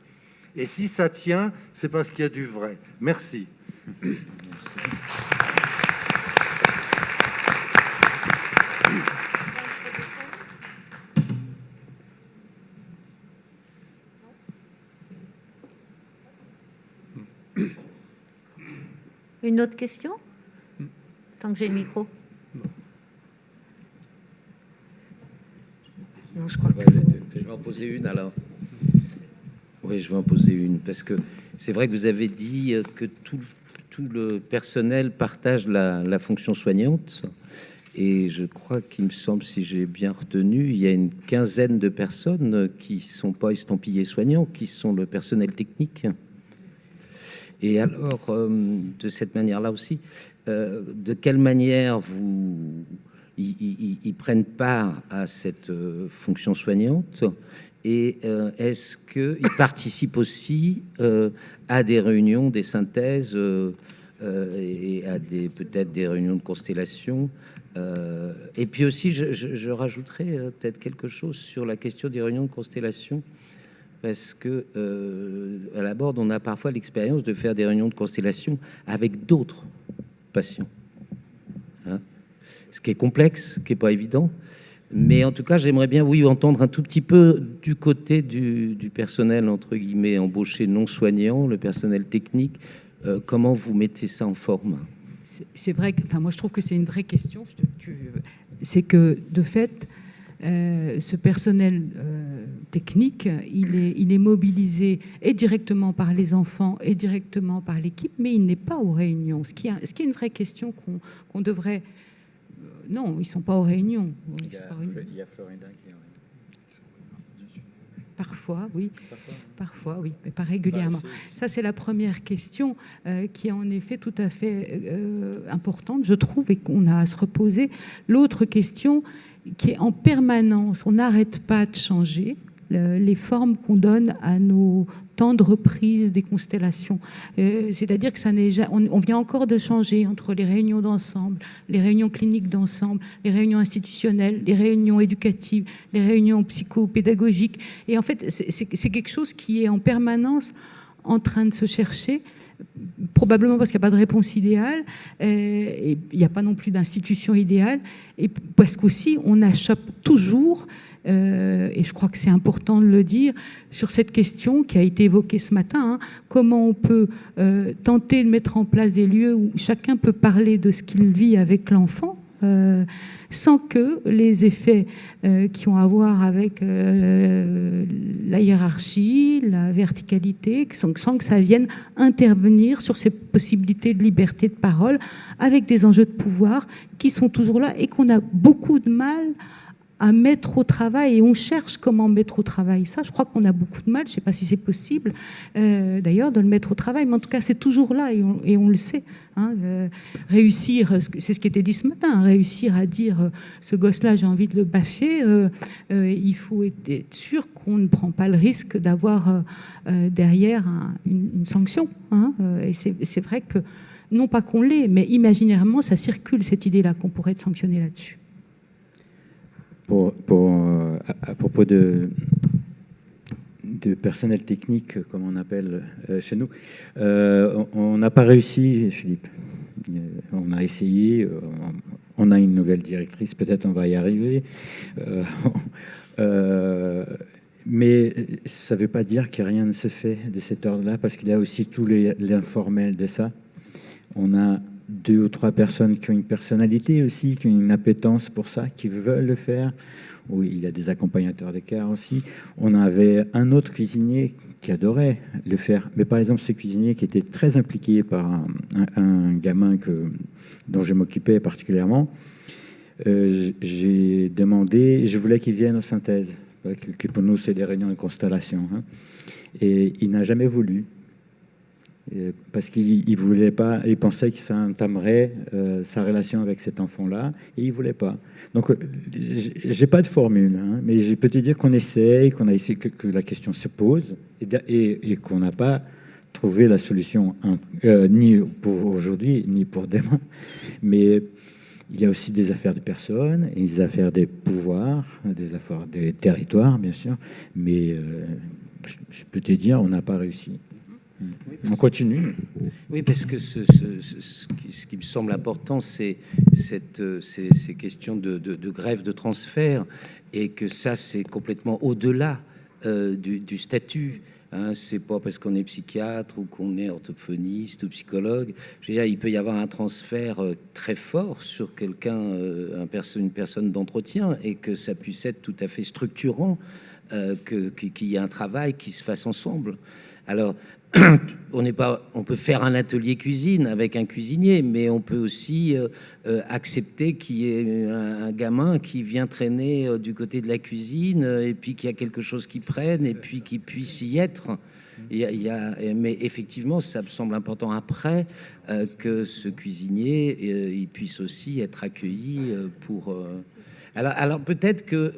Et si ça tient, c'est parce qu'il y a du vrai. Merci. Une autre question? Tant que j'ai le micro. Non, je crois que je vais en poser une alors. Oui, je vais en poser une parce que c'est vrai que vous avez dit que tout le personnel partage la fonction soignante. Et je crois qu'il me semble, si j'ai bien retenu, il y a une quinzaine de personnes qui ne sont pas estampillées soignants, qui sont le personnel technique. Et alors, de cette manière-là aussi, de quelle manière ils prennent part à cette fonction soignante? Et est-ce qu'ils participent aussi à des réunions, des synthèses et à peut-être des réunions de constellation? Et puis aussi, je rajouterais peut-être quelque chose sur la question des réunions de constellation. Parce que à la Borde, on a parfois l'expérience de faire des réunions de constellation avec d'autres patients, hein, ce qui est complexe, ce qui est pas évident. Mais en tout cas, j'aimerais bien entendre un tout petit peu du côté du personnel entre guillemets embauché non soignant, le personnel technique. Comment vous mettez ça en forme? C'est vrai que, enfin, moi je trouve que c'est une vraie question. C'est que de fait, ce personnel technique, il est mobilisé et directement par les enfants et directement par l'équipe, mais il n'est pas aux réunions. Ce qui est une vraie question qu'on devrait... non, ils ne sont pas aux réunions. Il y a Florinda qui est en Parfois, oui. Parfois, oui, mais pas régulièrement. Ça, c'est la première question qui est en effet tout à fait importante, je trouve, et qu'on a à se reposer. L'autre question qui est en permanence, on n'arrête pas de changer les formes qu'on donne à nos temps de reprise des constellations. C'est-à-dire que ça n'est on vient encore de changer entre les réunions d'ensemble, les réunions cliniques d'ensemble, les réunions institutionnelles, les réunions éducatives, les réunions psychopédagogiques. Et en fait, c'est quelque chose qui est en permanence en train de se chercher, probablement parce qu'il n'y a pas de réponse idéale, et il n'y a pas non plus d'institution idéale, et parce qu'aussi on achoppe toujours, et je crois que c'est important de le dire, sur cette question qui a été évoquée ce matin, hein, comment on peut tenter de mettre en place des lieux où chacun peut parler de ce qu'il vit avec l'enfant, sans que les effets qui ont à voir avec la hiérarchie, la verticalité, sans que ça vienne intervenir sur ces possibilités de liberté de parole, avec des enjeux de pouvoir qui sont toujours là et qu'on a beaucoup de mal à mettre au travail, et on cherche comment mettre au travail. Ça, je crois qu'on a beaucoup de mal, je ne sais pas si c'est possible d'ailleurs de le mettre au travail, mais en tout cas c'est toujours là et on le sait. Hein, réussir, c'est ce qui était dit ce matin, hein, réussir à dire ce gosse-là j'ai envie de le baffer, il faut être sûr qu'on ne prend pas le risque d'avoir derrière une sanction. Hein, et c'est vrai que, non pas qu'on l'ait, mais imaginairement ça circule cette idée-là qu'on pourrait être sanctionné là-dessus. À propos de personnel technique, comme on appelle chez nous, on n'a pas réussi, Philippe. On a essayé, on a une nouvelle directrice, peut-être on va y arriver. Mais ça ne veut pas dire que rien ne se fait de cet ordre-là, parce qu'il y a aussi tout l'informel de ça. On a 2 ou 3 personnes qui ont une personnalité aussi, qui ont une appétence pour ça, qui veulent le faire. Oui, il y a des accompagnateurs d'écart aussi. On avait un autre cuisinier qui adorait le faire. Mais par exemple, ce cuisinier qui était très impliqué par un gamin dont je m'occupais particulièrement, j'ai demandé, je voulais qu'il vienne aux synthèses, que pour nous, c'est des réunions de constellation. Hein. Et il n'a jamais voulu. Parce qu'il voulait pas, il pensait que ça entamerait sa relation avec cet enfant-là, et il voulait pas. Donc, j'ai pas de formule, hein, mais je peux te dire qu'on essaye, qu'on a essayé, que la question se pose, et qu'on n'a pas trouvé la solution, ni pour aujourd'hui, ni pour demain. Mais il y a aussi des affaires de personnes, et des affaires des pouvoirs, des affaires des territoires, bien sûr. Mais je peux te dire, on n'a pas réussi. On continue. Oui, parce que ce qui me semble important, c'est ces questions de grève de transfert, et que ça, c'est complètement au-delà du statut. Hein, c'est pas parce qu'on est psychiatre ou qu'on est orthophoniste ou psychologue. Je veux dire, il peut y avoir un transfert très fort sur quelqu'un, une personne d'entretien, et que ça puisse être tout à fait structurant, qu'il y ait un travail qui se fasse ensemble. Alors, on peut faire un atelier cuisine avec un cuisinier, mais on peut aussi accepter qu'il y ait un gamin qui vient traîner du côté de la cuisine, et puis qu'il y a quelque chose qui prenne, et puis qu'il puisse y être. Mais effectivement, ça me semble important après que ce cuisinier il puisse aussi être accueilli pour... Alors peut-être que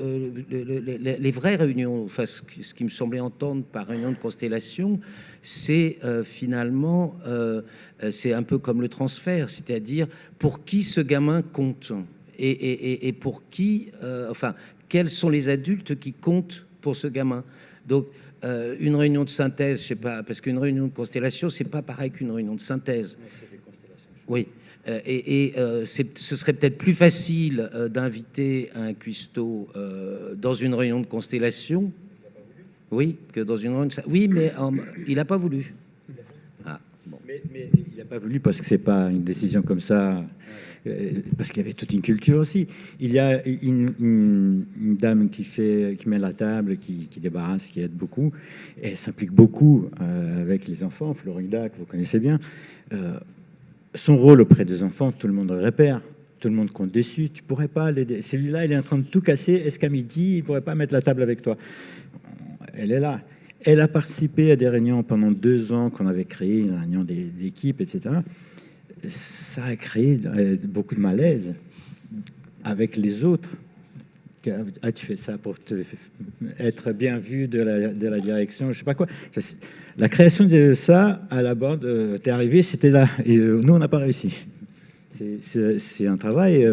les vraies réunions, enfin, ce qui me semblait entendre par réunion de constellation, c'est finalement, c'est un peu comme le transfert, c'est-à-dire pour qui ce gamin compte, et pour qui, enfin, quels sont les adultes qui comptent pour ce gamin. Donc, une réunion de synthèse, je sais pas, parce qu'une réunion de constellation, c'est pas pareil qu'une réunion de synthèse. Oui. Ce serait peut-être plus facile d'inviter un cuistot dans une réunion de constellation, oui, que dans une réunion de... Oui, mais il n'a pas voulu. Ah, bon. Mais il y a pas voulu parce que c'est pas une décision comme ça, parce qu'il y avait toute une culture aussi. Il y a une dame qui met la table, qui débarrasse, qui aide beaucoup, et elle s'implique beaucoup avec les enfants. Florida, que vous connaissez bien, son rôle auprès des enfants, tout le monde le repère. Tout le monde compte dessus. Tu pourrais pas l'aider. Celui-là, il est en train de tout casser. Est-ce qu'à midi, il pourrait pas mettre la table avec toi? Elle est là. Elle a participé à des réunions pendant 2 ans qu'on avait créé, une réunion d'équipe, etc. Ça a créé beaucoup de malaise avec les autres. Ah, tu fais ça pour être bien vu de la direction, je sais pas quoi. La création de ça à la bande, t'es arrivé, c'était là. Et nous, on n'a pas réussi. C'est un travail,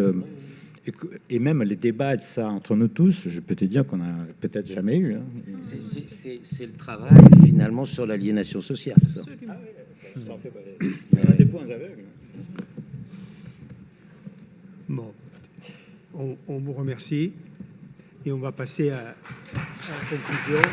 et même les débats de ça entre nous tous, je peux te dire qu'on a peut-être jamais eu. Hein. C'est le travail finalement sur l'aliénation sociale. Ça. Ah oui, ça en fait pas des points aveugles. Bon, on vous remercie et on va passer à la conclusion.